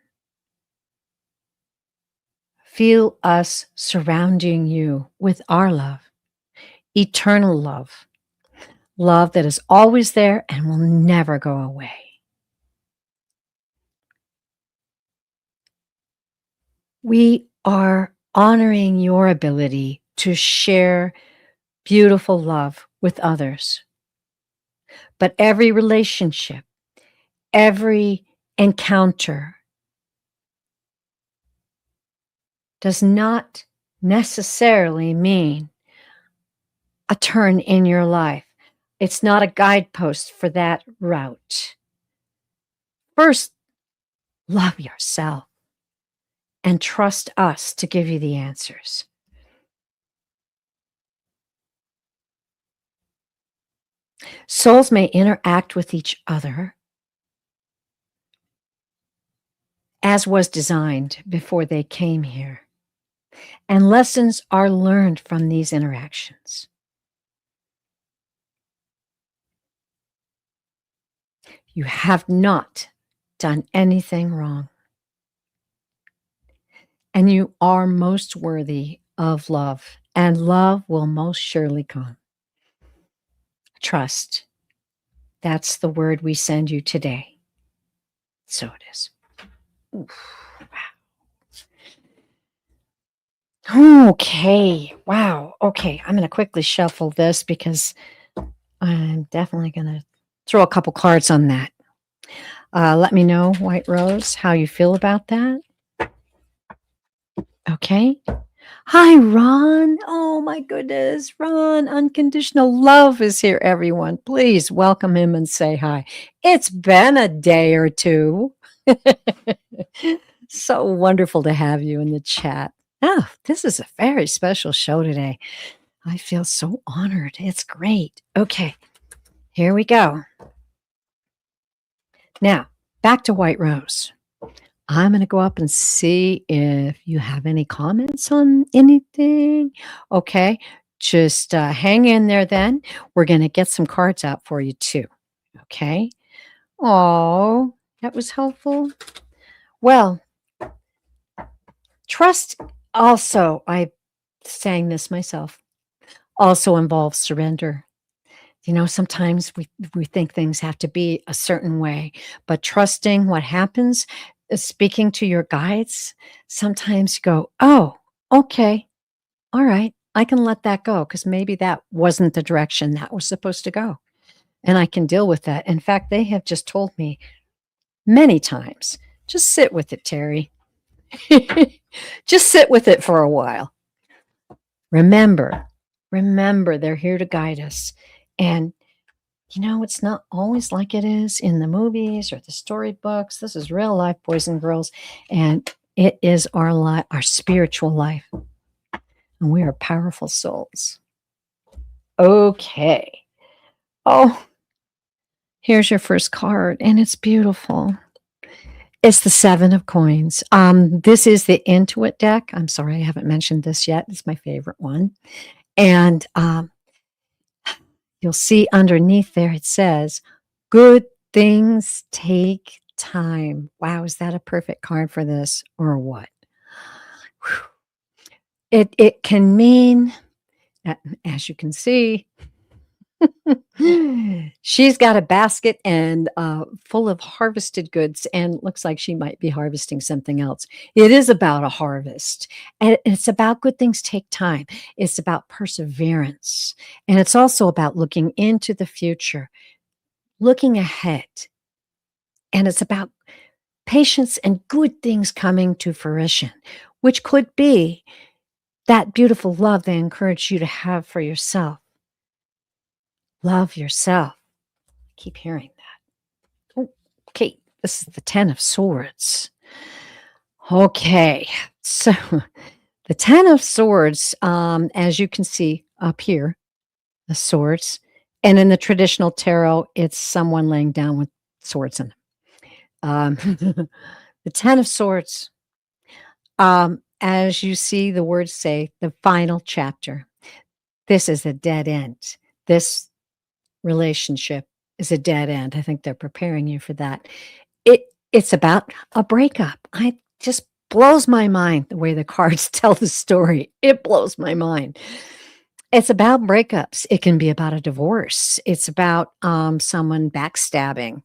Feel us surrounding you with our love, eternal love, love that is always there and will never go away. We are honoring your ability to share beautiful love with others. But every relationship, every encounter does not necessarily mean a turn in your life. It's not a guidepost for that route. First, love yourself and trust us to give you the answers. Souls may interact with each other as was designed before they came here, and lessons are learned from these interactions. You have not done anything wrong, and you are most worthy of love, and love will most surely come. Trust. That's the word we send you today. So it is. Oof. Okay. Wow. Okay. I'm going to quickly shuffle this because I'm definitely going to throw a couple cards on that. Let me know, White Rose, how you feel about that. Okay. Hi, Ron. Oh, my goodness. Ron, Unconditional Love is here, everyone. Please welcome him and say hi. It's been a day or two. So wonderful to have you in the chat. Oh, this is a very special show today. I feel so honored. It's great. Okay, here we go. Now, back to White Rose. I'm going to go up and see if you have any comments on anything. Okay, just hang in there then. We're going to get some cards out for you too. Okay. Oh, that was helpful. Well, trust also, I sang this myself, also involves surrender. You know, sometimes we think things have to be a certain way, but trusting what happens, speaking to your guides, sometimes you go, oh, okay, all right, I can let that go because maybe that wasn't the direction that was supposed to go. And I can deal with that. In fact, they have just told me many times, just sit with it, Terry. Just sit with it for a while. Remember, they're here to guide us. And you know, it's not always like it is in the movies or the storybooks. This is real life, boys and girls, and it is our life, our spiritual life. And we are powerful souls. Okay. Oh, here's your first card, and it's beautiful. It's the Seven of Coins. This is the Intuit deck. I'm sorry, I haven't mentioned this yet. It's my favorite one. And you'll see underneath there, it says, good things take time. Wow, is that a perfect card for this or what? It can mean, as you can see, She's got a basket and full of harvested goods, and looks like she might be harvesting something else. It is about a harvest, and it's about good things take time. It's about perseverance, and it's also about looking into the future, looking ahead, and it's about patience and good things coming to fruition, which could be that beautiful love they encourage you to have for yourself. Love yourself. Keep hearing that. Oh, okay, this is the 10 of Swords. Okay, so the 10 of Swords, as you can see up here, the swords, and in the traditional tarot, it's someone laying down with swords in them. The 10 of Swords, as you see the words say, the final chapter. This is a dead end. This relationship is a dead end. I think they're preparing you for that. It's about a breakup. I just blows my mind the way the cards tell the story. It blows my mind. It's about breakups. It can be about a divorce. It's about someone backstabbing.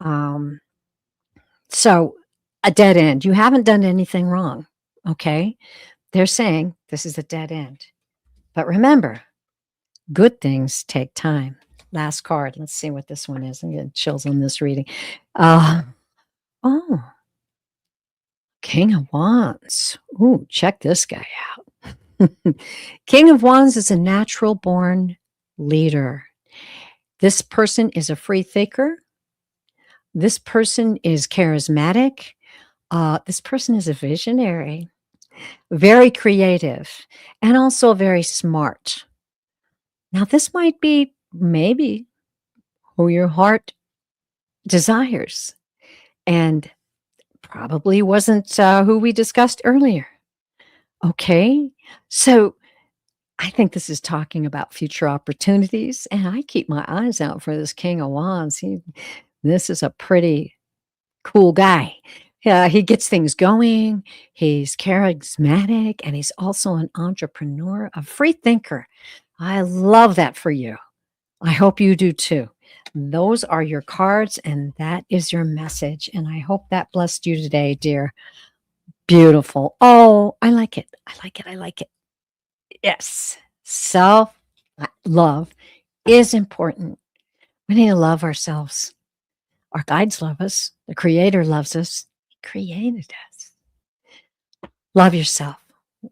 Um, so a dead end. You haven't done anything wrong. Okay. They're saying this is a dead end. But remember, good things take time. Last card. Let's see what this one is. I'm getting chills on this reading. Oh, King of Wands. Ooh, check this guy out. King of Wands is a natural born leader. This person is a free thinker. This person is charismatic. This person is a visionary, very creative, and also very smart. Now, this might be maybe who your heart desires, and probably wasn't who we discussed earlier. Okay, so I think this is talking about future opportunities, and I keep my eyes out for this King of Wands. This is a pretty cool guy. He gets things going. He's charismatic, and he's also an entrepreneur, a free thinker. I love that for you. I hope you do too. Those are your cards, and that is your message. And I hope that blessed you today, dear. Beautiful. Oh, I like it. I like it. I like it. Yes. Self love is important. We need to love ourselves. Our guides love us. The Creator loves us. He created us. Love yourself.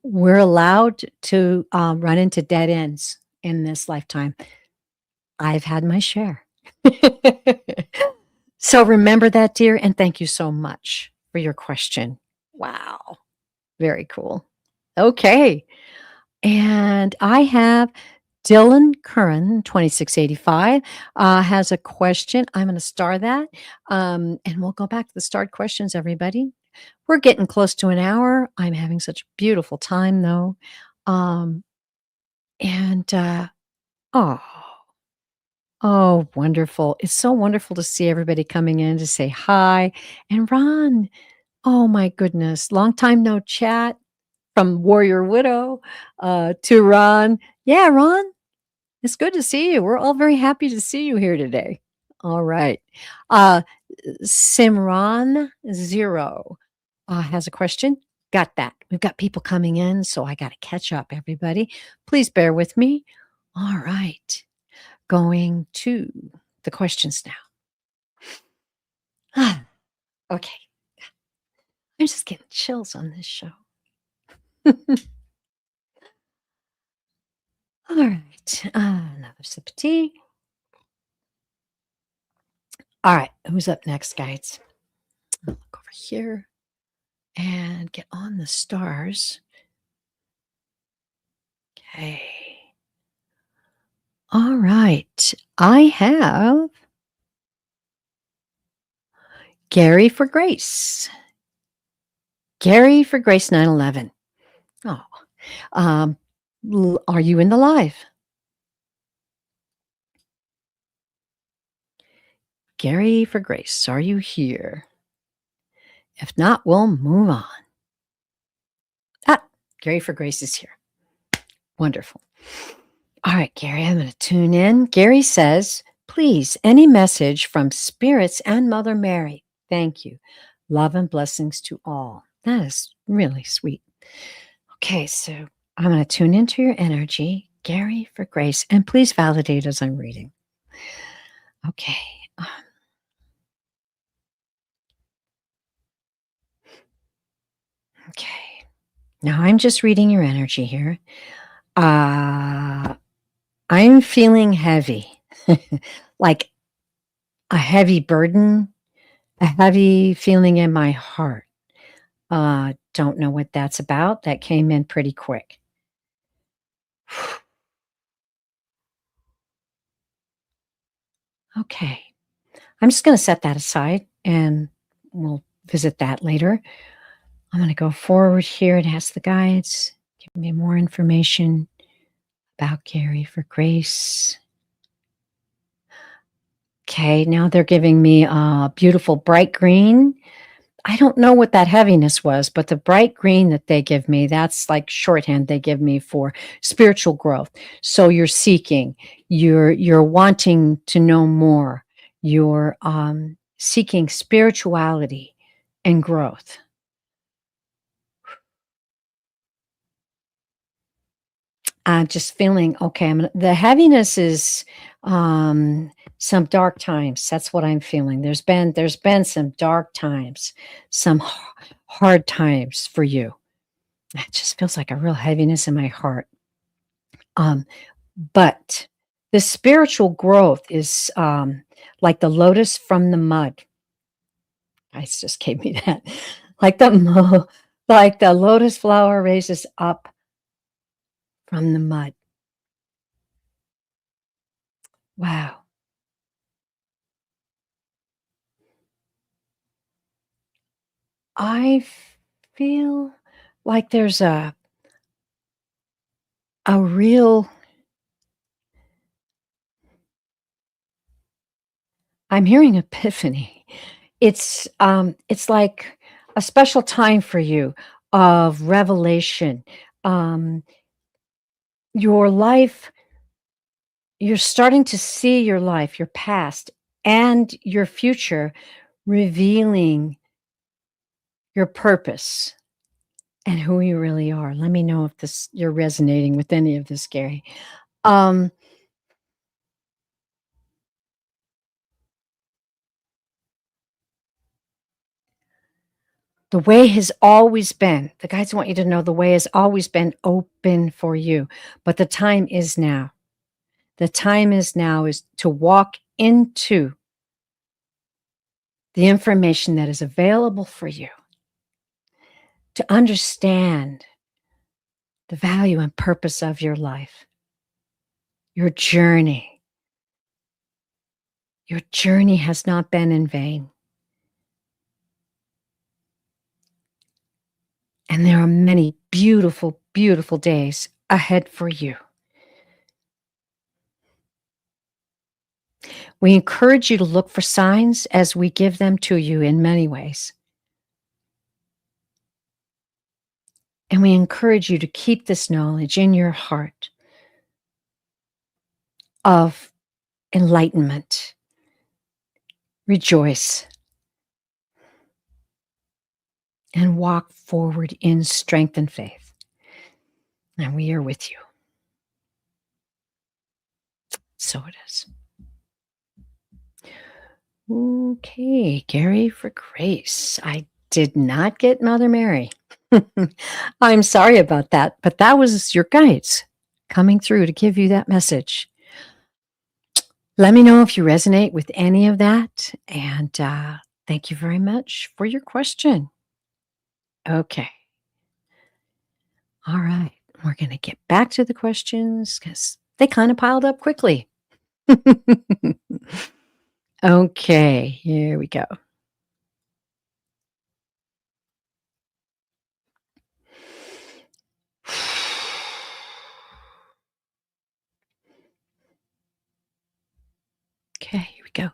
We're allowed to run into dead ends in this lifetime. I've had my share. So remember that, dear, and thank you so much for your question. Wow. Very cool. Okay. And I have Dylan Curran, 2685, has a question. I'm going to star that. And we'll go back to the starred questions, everybody. We're getting close to an hour. I'm having such a beautiful time, though. Oh, oh, wonderful. It's so wonderful to see everybody coming in to say hi. And Ron, oh my goodness, long time no chat from Warrior Widow to Ron. Yeah, Ron, it's good to see you. We're all very happy to see you here today. All right. Uh, Simran Zero has a question. Got that. We've got people coming in, so I got to catch up, everybody. Please bear with me. All right. Going to the questions now. Okay. I'm just getting chills on this show. All right. Another sip of tea. All right. Who's up next, guys? I'll look over here and get on the stars. Okay. All right. I have Gary for Grace. Gary for Grace 911. Oh. Are you in the live? Gary for Grace, are you here? If not, we'll move on. Gary for Grace is here. Wonderful. All right, Gary, I'm going to tune in. Gary says, please, any message from spirits and Mother Mary. Thank you. Love and blessings to all. That is really sweet. Okay, so I'm going to tune into your energy, Gary, for grace, and please validate as I'm reading. Okay. Okay. Now I'm just reading your energy here. I'm feeling heavy, like a heavy burden, a heavy feeling in my heart. Don't know what that's about. That came in pretty quick. Okay. I'm just going to set that aside and we'll visit that later. I'm going to go forward here and ask the guides, give me more information about Gary for grace. Okay, now they're giving me a beautiful bright green. I don't know what that heaviness was, but the bright green that they give me, that's like shorthand they give me for spiritual growth. So you're seeking, you're wanting to know more, you're seeking spirituality and growth. I'm just feeling okay. The heaviness is some dark times. That's what I'm feeling. There's been some dark times, some hard times for you. It just feels like a real heaviness in my heart. But the spiritual growth is like the lotus from the mud. Guys just gave me that. Like like the lotus flower raises up from the mud. Wow. I feel like there's a real I'm hearing epiphany. It's like a special time for you of revelation. Um, your life, you're starting to see your life, your past, and your future revealing your purpose and who you really are. Let me know if this you're resonating with any of this, Gary. Um, the way has always been, the guides want you to know the way has always been open for you, but the time is now. The time is now is to walk into the information that is available for you to understand the value and purpose of your life, your journey. Your journey has not been in vain. And there are many beautiful, beautiful days ahead for you. We encourage you to look for signs as we give them to you in many ways. And we encourage you to keep this knowledge in your heart of enlightenment. Rejoice and walk forward in strength and faith. And we are with you. So it is. Okay, Gary for grace. I did not get Mother Mary. I'm sorry about that, but that was your guides coming through to give you that message. Let me know if you resonate with any of that. And thank you very much for your question. Okay. All right. We're going to get back to the questions because they kind of piled up quickly. Okay, here we go. Okay, here we go.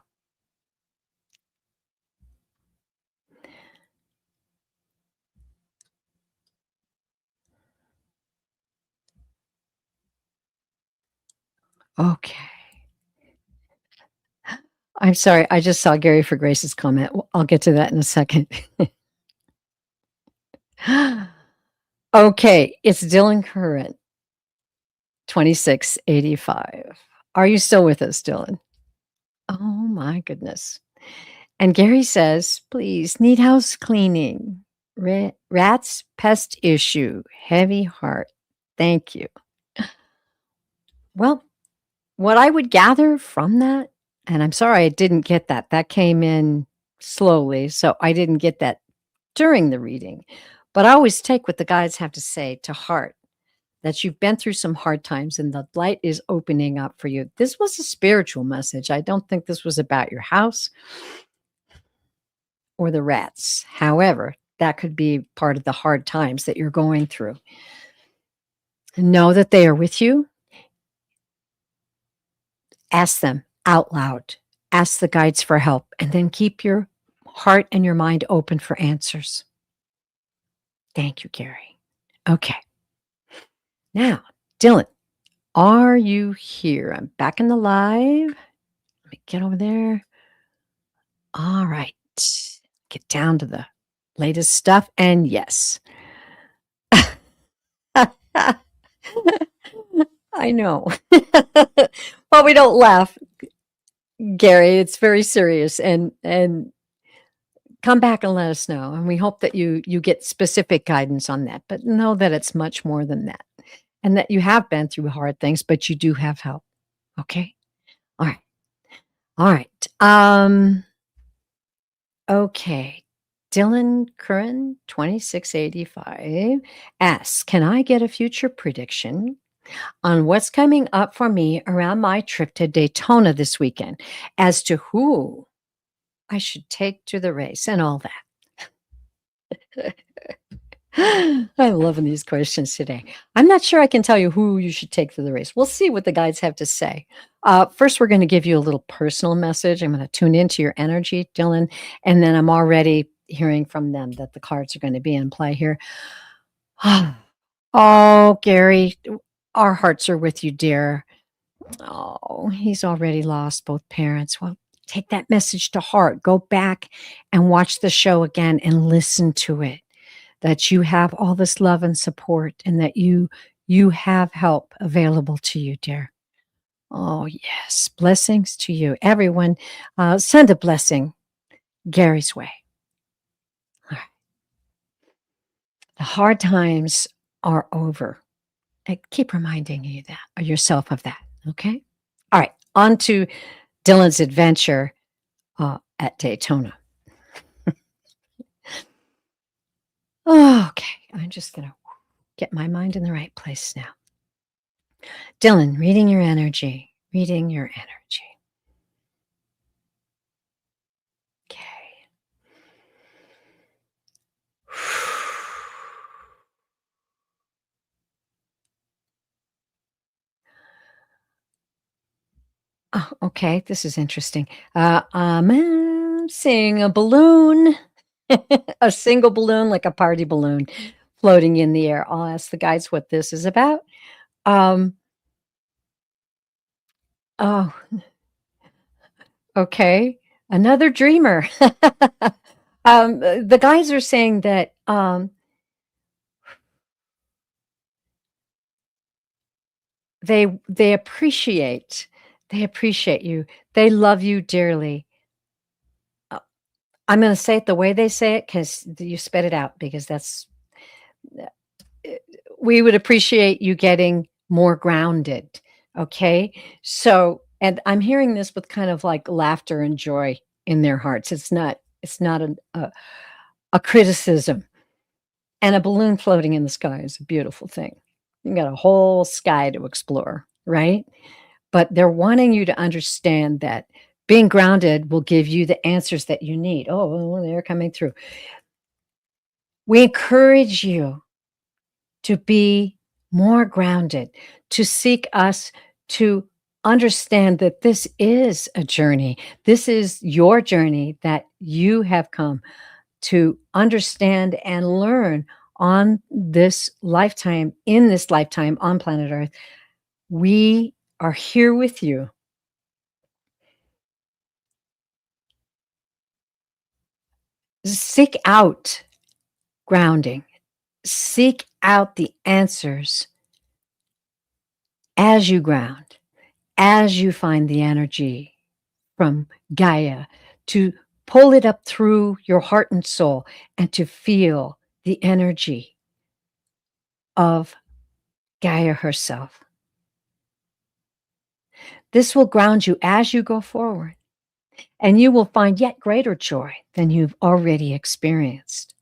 Okay. I'm sorry, I just saw Gary for Grace's comment. I'll get to that in a second. Okay, it's Dylan Curran, 2685. Are you still with us, Dylan? Oh my goodness. And Gary says, please, need house cleaning. Rats, pest issue, heavy heart. Thank you. Well, what I would gather from that, and I'm sorry I didn't get that. That came in slowly, so I didn't get that during the reading. But I always take what the guides have to say to heart, that you've been through some hard times and the light is opening up for you. This was a spiritual message. I don't think this was about your house or the rats. However, that could be part of the hard times that you're going through. Know that they are with you. Ask them out loud. Ask the guides for help, and then keep your heart and your mind open for answers. Thank you, Gary. Okay. Now, Dylan, are you here? I'm back in the live. Let me get over there. All right. Get down to the latest stuff. And yes. I know. Well, we don't laugh, Gary. It's very serious. And come back and let us know. And we hope that you get specific guidance on that. But know that it's much more than that. And that you have been through hard things, but you do have help. Okay? All right. All right. Okay. Dylan Curran, 2685, asks, can I get a future prediction on what's coming up for me around my trip to Daytona this weekend as to who I should take to the race and all that? I'm loving these questions today. I'm not sure I can tell you who you should take to the race. We'll see what the guides have to say. First, we're going to give you a little personal message. I'm going to tune into your energy, Dylan, and then I'm already hearing from them that the cards are going to be in play here. Oh, Gary, our hearts are with you, dear. Oh, he's already lost both parents. Well, take that message to heart. Go back and watch the show again and listen to it. That you have all this love and support and that you have help available to you, dear. Oh, yes. Blessings to you. Everyone, send a blessing Gary's way. All right. The hard times are over. I keep reminding you that, yourself of that, okay? All right, on to Dylan's adventure at Daytona. Okay, I'm just going to get my mind in the right place now. Dylan, reading your energy. Okay. Oh, okay, this is interesting. I'm seeing a balloon, a single balloon, like a party balloon floating in the air. I'll ask the guides what this is about. Oh, okay. Another dreamer. The guys are saying that they appreciate you. They love you dearly. I'm going to say it the way they say it because you spit it out because that's we would appreciate you getting more grounded. Okay. So, and I'm hearing this with kind of like laughter and joy in their hearts. It's not a criticism. And a balloon floating in the sky is a beautiful thing. You got a whole sky to explore, right? But they're wanting you to understand that being grounded will give you the answers that you need. Oh, well, they're coming through. We encourage you to be more grounded, to seek us, to understand that this is a journey. This is your journey that you have come to understand and learn on this lifetime, in this lifetime on planet Earth. We are here with you. Seek out grounding. Seek out the answers as you ground, as you find the energy from Gaia, to pull it up through your heart and soul and to feel the energy of Gaia herself. This will ground you as you go forward, and you will find yet greater joy than you've already experienced.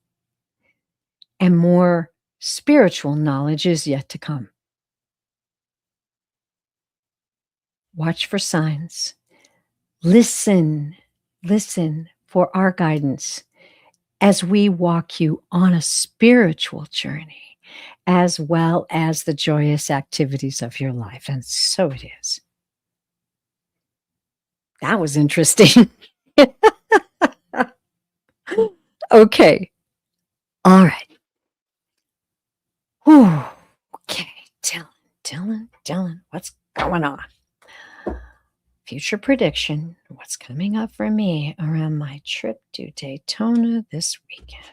And more spiritual knowledge is yet to come. Watch for signs. Listen for our guidance as we walk you on a spiritual journey, as well as the joyous activities of your life. And so it is. That was interesting. Okay. All right. Whew. Okay. Dylan, what's going on? Future prediction. What's coming up for me around my trip to Daytona this weekend?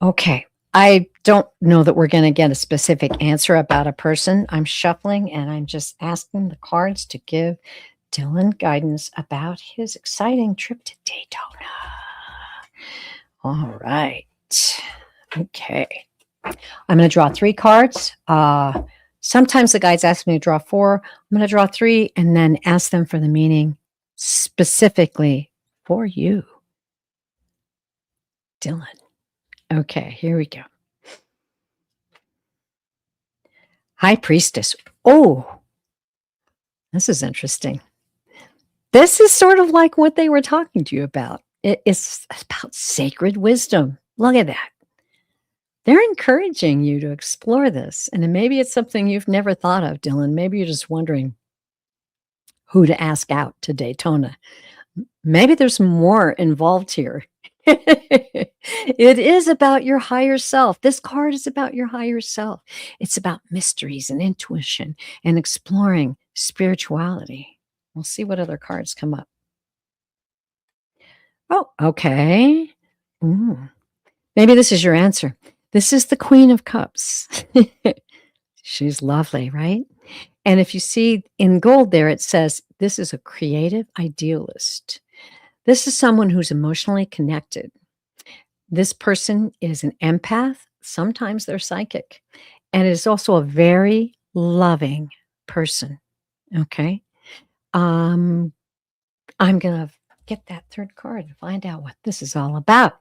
Okay. I don't know that we're going to get a specific answer about a person. I'm shuffling and I'm just asking the cards to give Dylan guidance about his exciting trip to Daytona. All right. Okay. I'm going to draw 3 cards. Sometimes the guides ask me to draw 4. I'm going to draw 3 and then ask them for the meaning specifically for you, Dylan. Okay, here we go. High Priestess. Oh, this is interesting. This is sort of like what they were talking to you about. It's about sacred wisdom. Look at that. They're encouraging you to explore this. And maybe it's something you've never thought of, Dylan. Maybe you're just wondering who to ask out to Daytona. Maybe there's more involved here. It is about your higher self. This card is about your higher self. It's about mysteries and intuition and exploring spirituality. We'll see what other cards come up. Oh, okay. Ooh. Maybe this is your answer. This is the Queen of Cups. She's lovely, right? And if you see in gold there, it says, this is a creative idealist. This is someone who's emotionally connected. This person is an empath. Sometimes they're psychic. And it is also a very loving person. Okay. I'm going to get that 3rd card and find out what this is all about.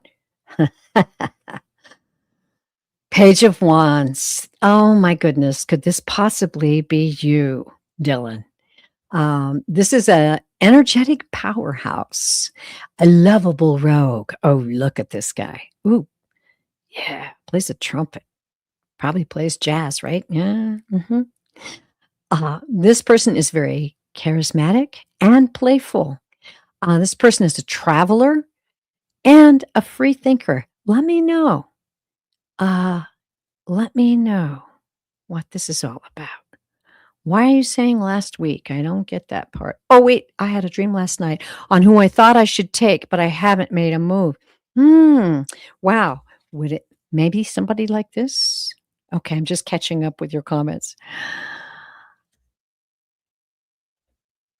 Page of Wands. Oh my goodness. Could this possibly be you, Dylan? This is a energetic powerhouse, a lovable rogue. Oh, look at this guy. Ooh, yeah, plays a trumpet. Probably plays jazz, right? Yeah. Mm-hmm. This person is very charismatic and playful. This person is a traveler and a free thinker. Let me know. Let me know what this is all about. Why are you saying last week? I don't get that part. Oh, wait, I had a dream last night on who I thought I should take, but I haven't made a move. Wow. Would it maybe somebody like this? Okay, I'm just catching up with your comments.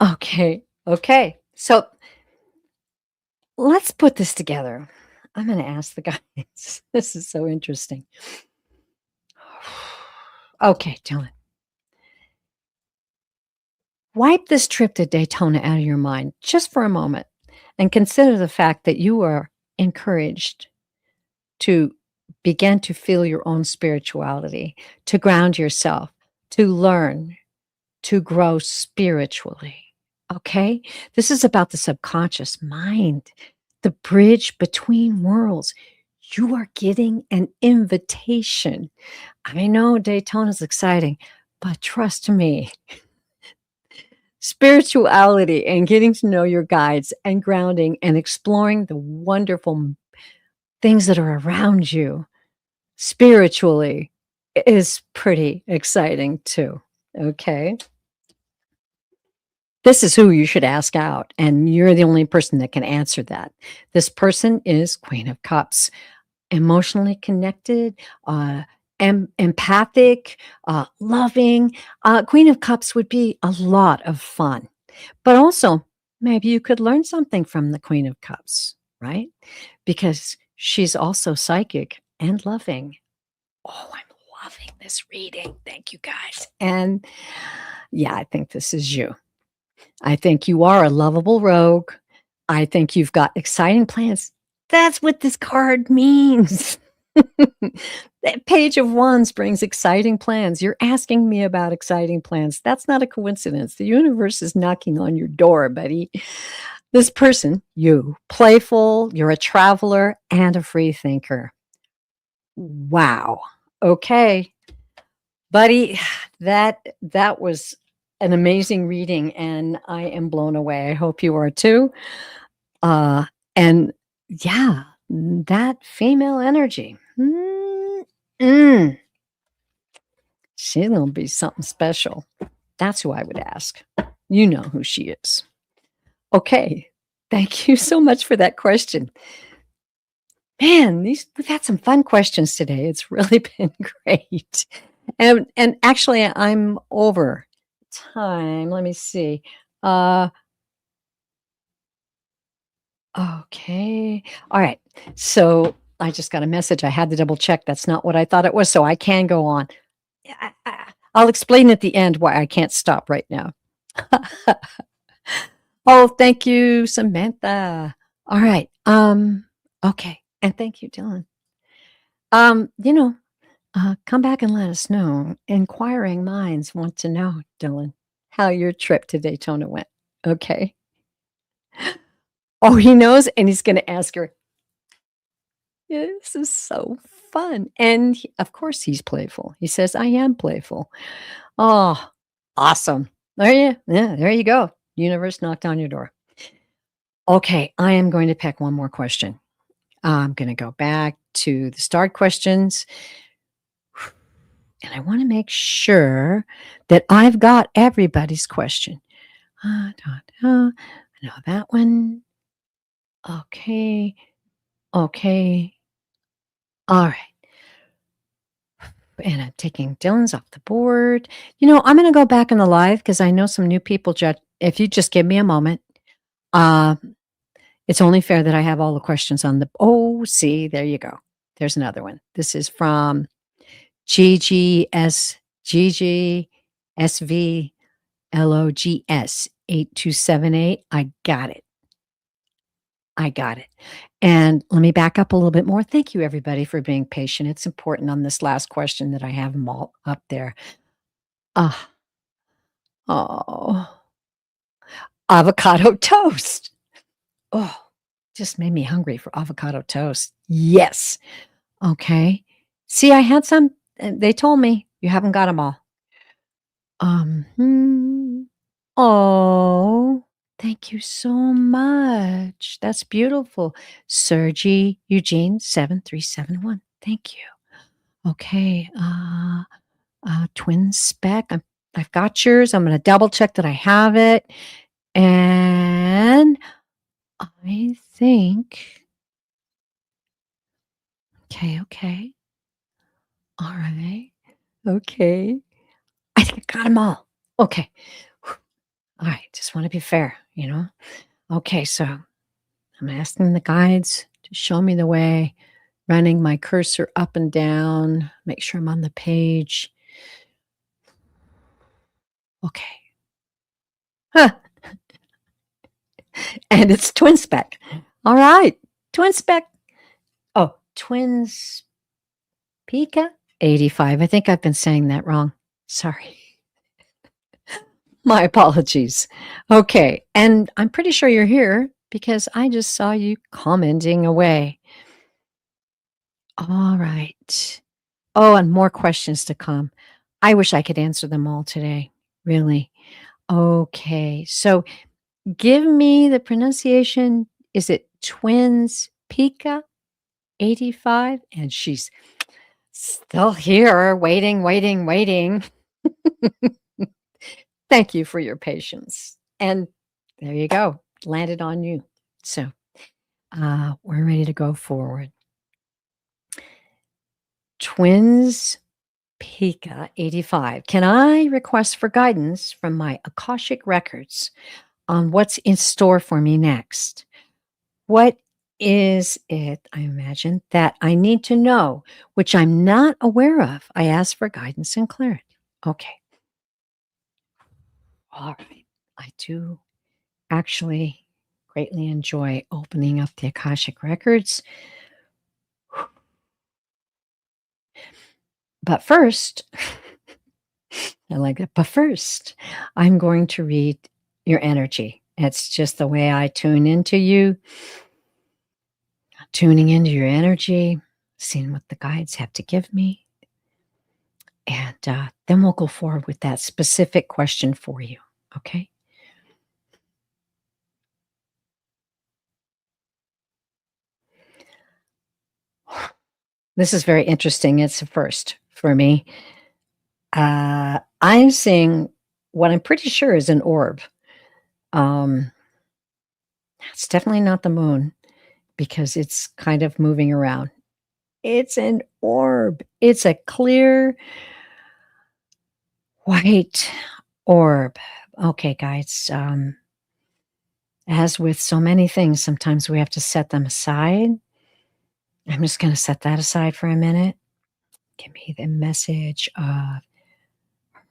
Okay. So let's put this together. I'm going to ask the guys. This is so interesting. Okay, Dylan. Wipe this trip to Daytona out of your mind just for a moment and consider the fact that you are encouraged to begin to feel your own spirituality, to ground yourself, to learn, to grow spiritually. Okay? This is about the subconscious mind, the bridge between worlds. You are getting an invitation. I know Daytona is exciting, but trust me, spirituality and getting to know your guides and grounding and exploring the wonderful things that are around you spiritually is pretty exciting too. Okay. This is who you should ask out, and you're the only person that can answer that. This person is Queen of Cups, emotionally connected, empathic, loving. Queen of Cups would be a lot of fun. But also, maybe you could learn something from the Queen of Cups, right? Because she's also psychic and loving. Oh, I'm loving this reading. Thank you guys. And yeah, I think this is you. I think you are a lovable rogue. I think you've got exciting plans. That's what this card means. That Page of Wands brings exciting plans. You're asking me about exciting plans. That's not a coincidence. The universe is knocking on your door, buddy. This person, you, playful, you're a traveler and a free thinker. Wow. Okay, buddy, that was an amazing reading, and I am blown away. I hope you are too. And yeah, that female energy. She's gonna be something special. That's who I would ask. You know who she is. Okay. Thank you so much for that question. Man, we've had some fun questions today. It's really been great. And actually I'm over time. Let me see. Okay. All right. So I just got a message. I had to double check. That's not what I thought it was. So I can go on. I'll explain at the end why I can't stop right now. Oh, thank you, Samantha. All right. Okay. And thank you, Dylan. You know, come back and let us know. Inquiring minds want to know, Dylan, how your trip to Daytona went. Okay. Oh, he knows, and he's going to ask her. Yeah, this is so fun. And of course, he's playful. He says, I am playful. Oh, awesome. There you go. Universe knocked on your door. Okay, I am going to pick one more question. I'm going to go back to the start questions. And I want to make sure that I've got everybody's question. I know that one. Okay. Okay. All right. And I'm taking Dylan's off the board. I'm going to go back in the live because I know some new people. If you just give me a moment, it's only fair that I have all the questions on the. Oh, see, there you go. There's another one. This is from GGSVLOGS 8278. I got it. And let me back up a little bit more. Thank you, everybody, for being patient. It's important on this last question that I have them all up there. Oh, avocado toast. Oh, just made me hungry for avocado toast. Yes. Okay. See, I had some. They told me you haven't got them all. Oh, thank you so much. That's beautiful. Sergi Eugene 7371. Thank you. Okay. Twin spec. I've got yours. I'm going to double check that I have it. And I think. Okay. All right. Okay. I think I got them all. Okay. All right. Just want to be fair, Okay. So I'm asking the guides to show me the way, running my cursor up and down, make sure I'm on the page. Okay. Huh. And it's twin spec. All right. Twin spec. Oh, twins Pika 85. I think I've been saying that wrong. Sorry. My apologies. Okay. And I'm pretty sure you're here because I just saw you commenting away. All right. Oh, and more questions to come. I wish I could answer them all today. Really. Okay. So give me the pronunciation. Is it Twins Pika 85? And she's Still here, waiting, waiting, waiting. Thank you for your patience. And there you go, landed on you. So we're ready to go forward. Twins Pika 85. Can I request for guidance from my Akashic Records on what's in store for me next? What is it, I imagine, that I need to know, which I'm not aware of? I ask for guidance and clarity. Okay. All right. I do actually greatly enjoy opening up the Akashic Records. But first, I like that. But first, I'm going to read your energy. It's just the way I tune into you, tuning into your energy, seeing what the guides have to give me. And then we'll go forward with that specific question for you. Okay. This is very interesting. It's a first for me. I'm seeing what I'm pretty sure is an orb. It's definitely not the moon because it's kind of moving around. It's an orb. It's a clear white orb. Okay, guys. As with so many things, sometimes we have to set them aside. I'm just going to set that aside for a minute. Give me the message of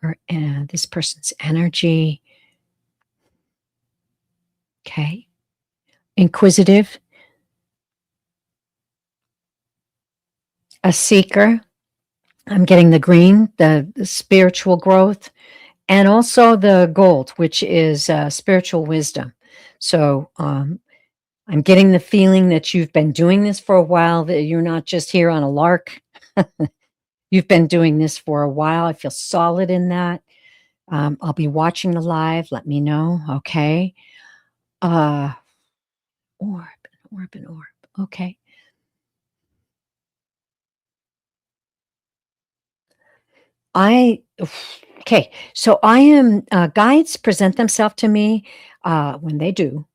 her and this person's energy. Okay. Inquisitive, a seeker. I'm getting the green, the spiritual growth, and also the gold, which is spiritual wisdom. So I'm getting the feeling that you've been doing this for a while, that you're not just here on a lark. You've been doing this for a while. I feel solid in that. I'll be watching the live. Let me know. Okay. Orb, orb, and orb. Okay. Okay. So I am, guides present themselves to me when they do.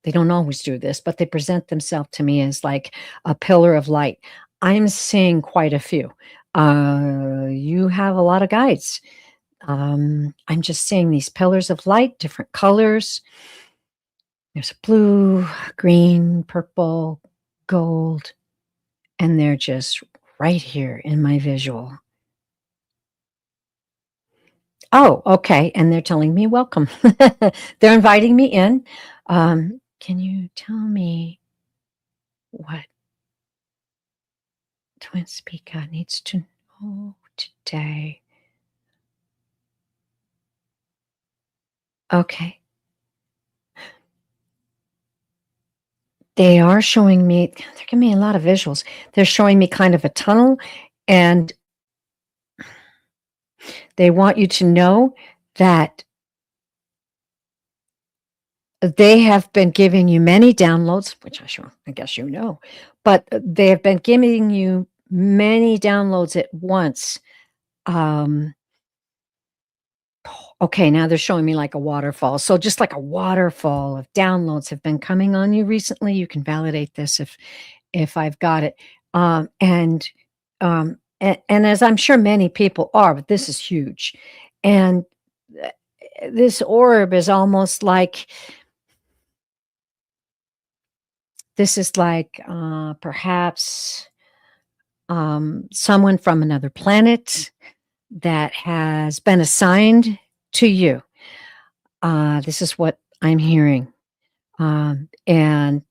They don't always do this, but they present themselves to me as like a pillar of light. I'm seeing quite a few. You have a lot of guides. I'm just seeing these pillars of light, different colors. There's blue, green, purple, gold, and they're just right here in my visual. Oh, okay. And they're telling me welcome. They're inviting me in. Can you tell me what Twin Speaker needs to know today? Okay. They are showing me, they're giving me a lot of visuals. They're showing me kind of a tunnel, and they want you to know that they have been giving you many downloads, which I guess you know, but they have been giving you many downloads at once. Okay, now they're showing me like a waterfall. So just like a waterfall of downloads have been coming on you recently. You can validate this if I've got it. And as I'm sure many people are, but this is huge. And this orb is almost like, this is like perhaps someone from another planet that has been assigned to you. This is what I'm hearing. And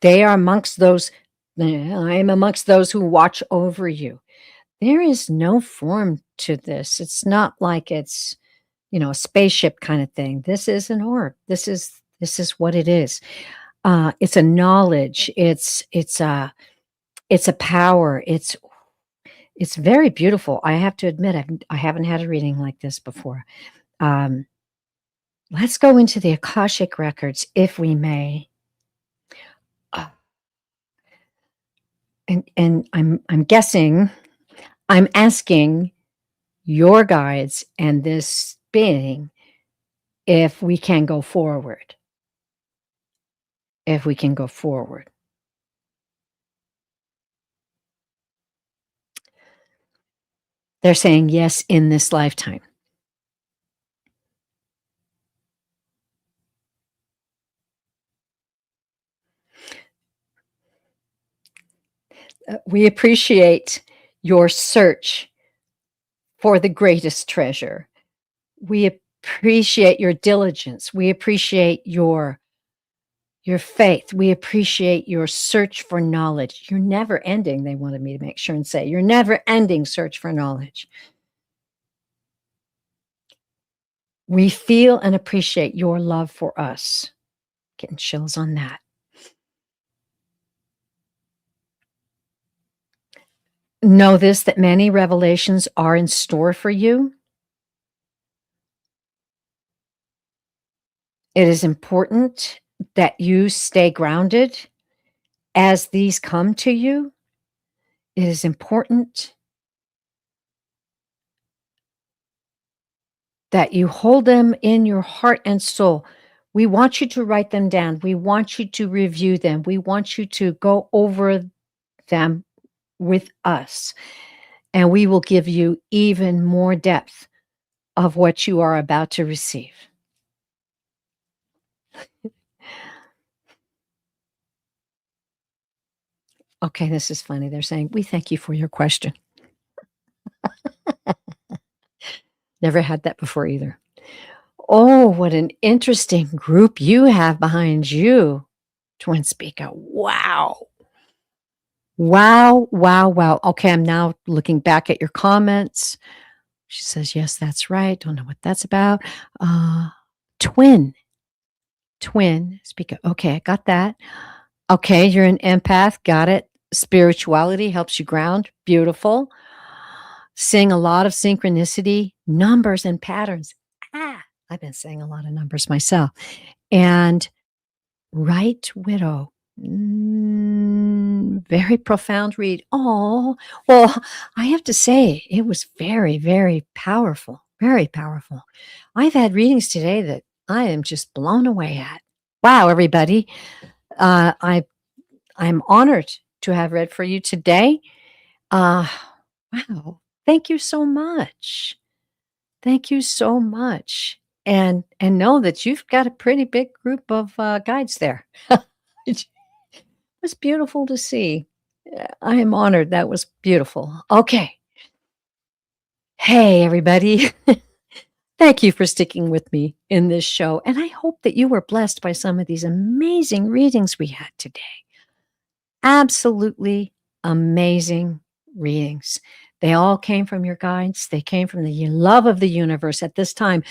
they are amongst those, I'm amongst those who watch over you. There is no form to this. It's not like it's, a spaceship kind of thing. This is an orb. This is what it is. It's a knowledge. It's a power. It's very beautiful. I have to admit, I haven't had a reading like this before. Let's go into the Akashic Records, if we may. And I'm guessing I'm asking your guides and this being if we can go forward. If we can go forward. They're saying yes in this lifetime. We appreciate your search for the greatest treasure. We appreciate your diligence. We appreciate your faith. We appreciate your search for knowledge. You're never ending, they wanted me to make sure and say, your never ending search for knowledge. We feel and appreciate your love for us. Getting chills on that. Know this, that many revelations are in store for you. It is important that you stay grounded as these come to you. It is important that you hold them in your heart and soul. We want you to write them down. We want you to review them. We want you to go over them with us. And we will give you even more depth of what you are about to receive. Okay, this is funny. They're saying, we thank you for your question. Never had that before either. Oh, what an interesting group you have behind you, Twin Speaker. Wow. Wow, wow, wow. Okay, I'm now looking back at your comments. She says, yes, that's right. Don't know what that's about. Twin speaker. Okay, I got that. Okay, you're an empath. Got it. Spirituality helps you ground. Beautiful. Seeing a lot of synchronicity, numbers, and patterns. I've been saying a lot of numbers myself. And right widow. Very profound read. Oh, well, I have to say, it was very, very powerful. Very powerful. I've had readings today that I am just blown away at. Wow, everybody. I'm honored to have read for you today. Wow. Thank you so much. Thank you so much. And know that you've got a pretty big group of guides there. It was beautiful to see. I am honored. That was beautiful. Okay. Hey, everybody. Thank you for sticking with me in this show. And I hope that you were blessed by some of these amazing readings we had today. Absolutely amazing readings. They all came from your guides. They came from the love of the universe at this time,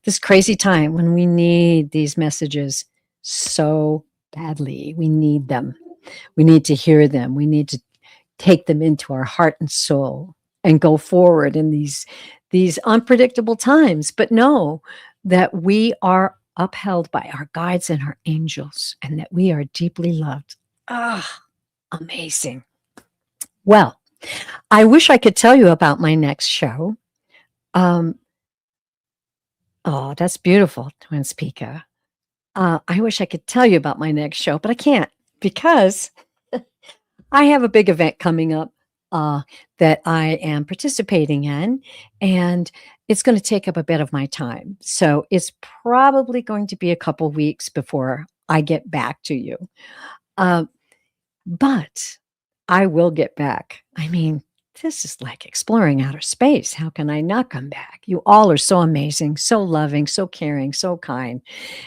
this crazy time when we need these messages so badly. We need them. We need to hear them. We need to take them into our heart and soul and go forward in these unpredictable times. But know that we are upheld by our guides and our angels and that we are deeply loved. Amazing. Well, I wish I could tell you about my next show. Oh, that's beautiful, Twin Speaker. I wish I could tell you about my next show, but I can't because I have a big event coming up that I am participating in, and it's going to take up a bit of my time. So it's probably going to be a couple weeks before I get back to you. But I will get back. I mean, this is like exploring outer space. How can I not come back? You all are so amazing, so loving, so caring, so kind.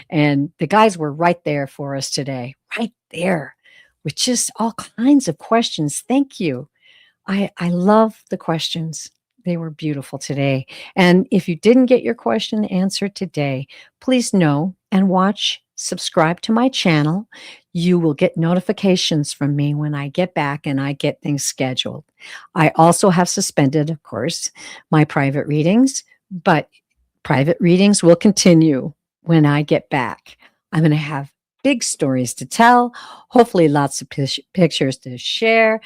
And the guys were right there for us today, right there, with just all kinds of questions. Thank you. I love the questions. They were beautiful today. And if you didn't get your question answered today, please know and subscribe to my channel. You will get notifications from me when I get back and I get things scheduled. I also have suspended, of course, my private readings, but private readings will continue when I get back. I'm going to have big stories to tell, hopefully lots of pictures to share.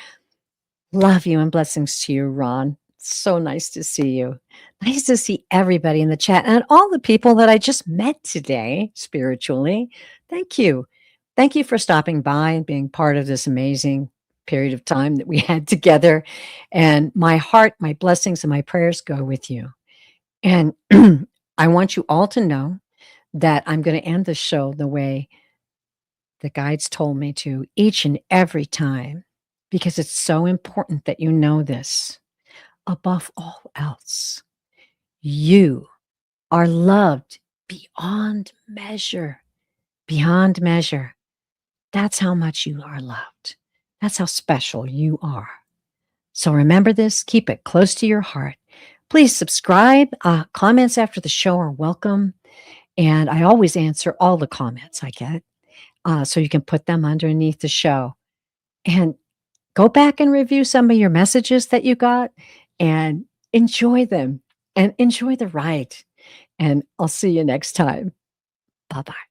Love you and blessings to you, Ron. So nice to see you. Nice to see everybody in the chat and all the people that I just met today spiritually. Thank you. Thank you for stopping by and being part of this amazing period of time that we had together. And my heart, my blessings, and my prayers go with you. And I want you all to know that I'm going to end the show the way the guides told me to each and every time, because it's so important that you know this. Above all else, you are loved beyond measure. Beyond measure. That's how much you are loved. That's how special you are. So remember this, keep it close to your heart. Please subscribe. Comments after the show are welcome. And I always answer all the comments I get. So you can put them underneath the show. And go back and review some of your messages that you got and enjoy them and enjoy the ride. And I'll see you next time. Bye-bye.